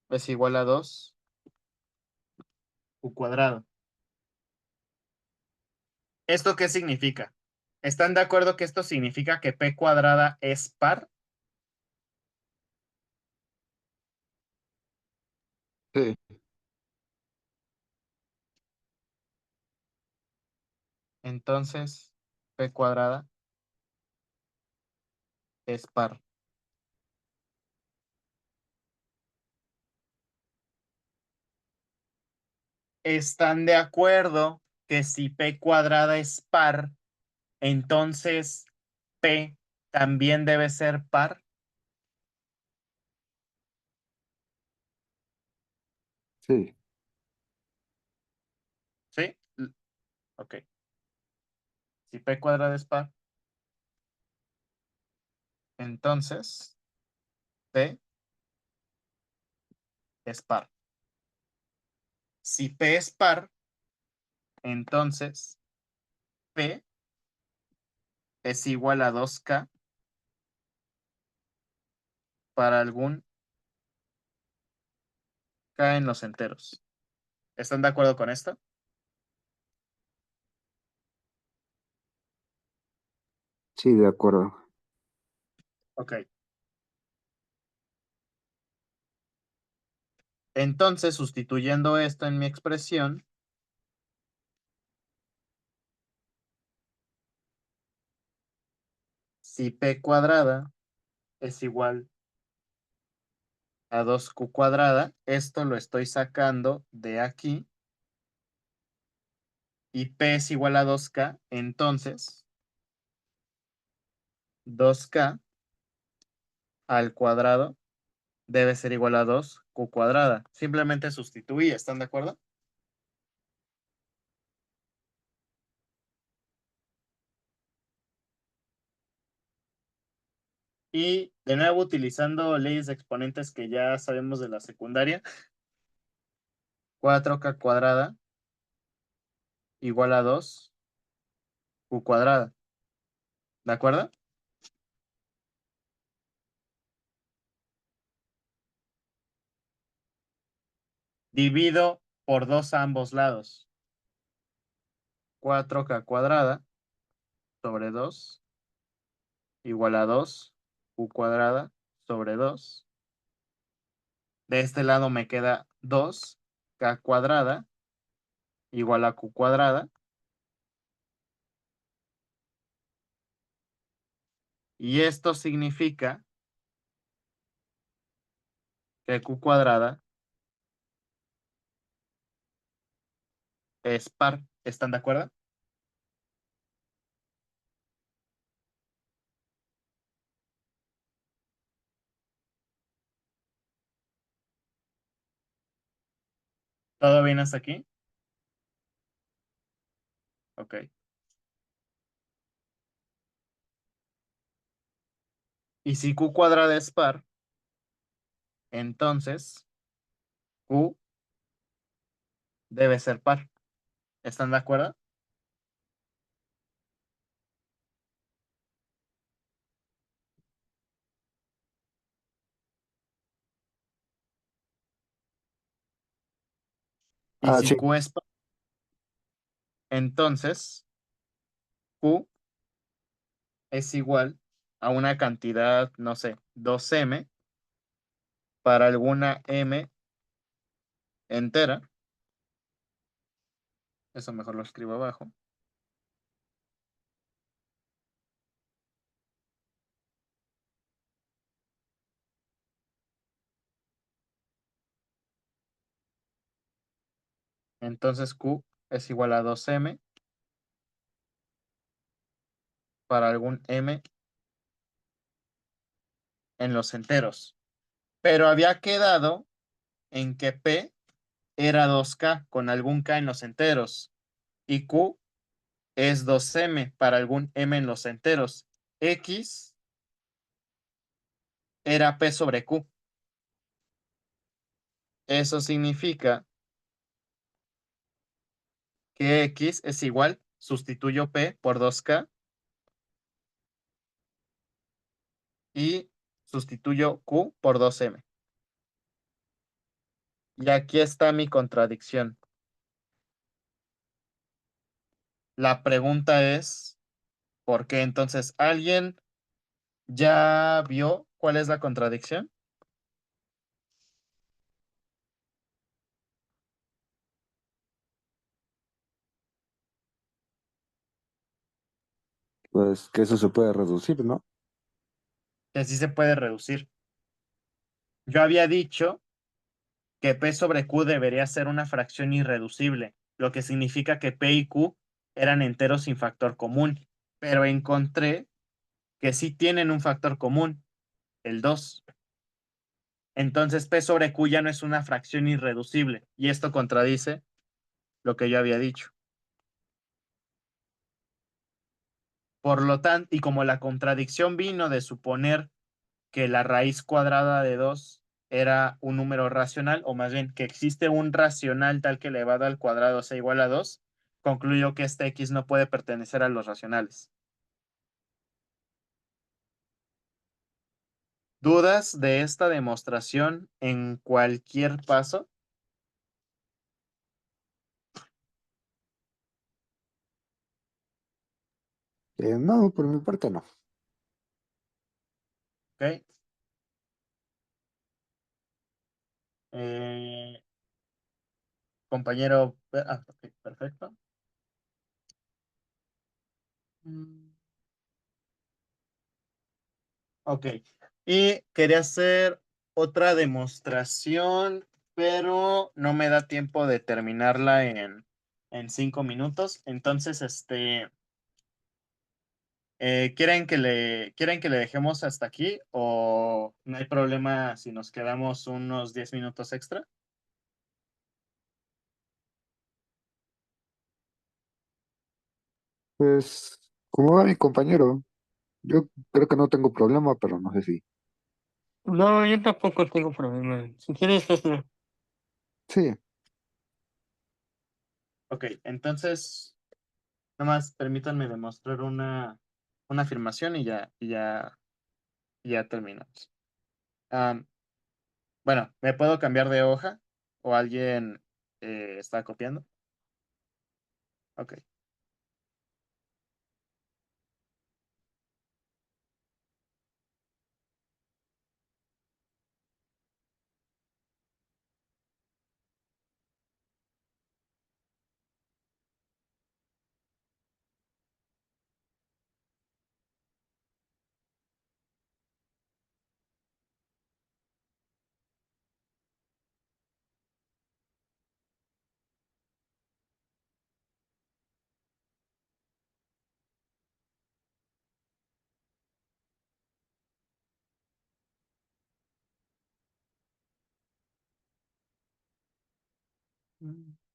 es igual a 2 q cuadrado. ¿Esto qué significa? ¿Están de acuerdo que esto significa que p cuadrada es par? Sí, Entonces, p cuadrada es par. ¿Están de acuerdo que si p cuadrada es par, entonces p también debe ser par? sí, ¿Sí? Ok. Si p cuadrada es par, entonces p es par. Si p es par, entonces p es igual a 2k para algún k en los enteros. ¿Están de acuerdo con esto? sí, de acuerdo. Ok. Entonces, sustituyendo esto en mi expresión, si p cuadrada es igual a 2q cuadrada, esto lo estoy sacando de aquí, y p es igual a 2k, entonces 2k al cuadrado debe ser igual a 2q cuadrada. Simplemente sustituí, ¿están de acuerdo? Y de nuevo utilizando leyes de exponentes que ya sabemos de la secundaria, 4k cuadrada igual a 2q cuadrada. ¿De acuerdo? Divido por 2 a ambos lados. 4k cuadrada sobre 2 igual a 2q cuadrada sobre 2. De este lado me queda 2k cuadrada igual a q cuadrada. Y esto significa que q cuadrada es par. ¿Están de acuerdo? ¿Todo bien hasta aquí? Ok. Y si q cuadrada es par, entonces q debe ser par. ¿Están de acuerdo? Y Ah, si sí. q es par, entonces q es igual a una cantidad, no sé, 2m para alguna m entera. Eso mejor lo escribo abajo. Entonces Q es igual a 2m para algún m en los enteros. Pero había quedado en que P era 2K con algún K en los enteros y Q es 2m para algún m en los enteros. X era P sobre Q. Eso significa que X es igual, sustituyo P por 2K y sustituyo Q por 2m. Y aquí está mi contradicción. La pregunta es, ¿por qué? Entonces, ¿alguien ya vio cuál es la contradicción? Pues que eso se puede reducir, ¿no? Que sí se puede reducir. Yo había dicho que P sobre Q debería ser una fracción irreducible, lo que significa que P y Q eran enteros sin factor común, pero encontré que sí tienen un factor común, el 2. Entonces P sobre Q ya no es una fracción irreducible, y esto contradice lo que yo había dicho. Por lo tanto, y como la contradicción vino de suponer que la raíz cuadrada de 2 era un número racional, o más bien que existe un racional tal que elevado al cuadrado sea igual a 2, concluyo que este x no puede pertenecer a los racionales. ¿Dudas de esta demostración en cualquier paso? No, por mi parte no. ¿Ok? Eh, compañero, ok, perfecto. Mm, Ok. Y quería hacer otra demostración, pero no me da tiempo de terminarla en 5 minutos. Entonces, ¿quieren que le dejemos hasta aquí o no hay problema si nos quedamos unos 10 minutos extra? Pues, como va mi compañero, yo creo que no tengo problema, pero no sé si. No, yo tampoco tengo problema. Si quieres, hazlo. Sí, Ok, entonces, nomás permítanme demostrar una afirmación y ya terminamos. Am, Bueno, ¿me puedo cambiar de hoja? ¿O alguien está copiando? Ok. Mm.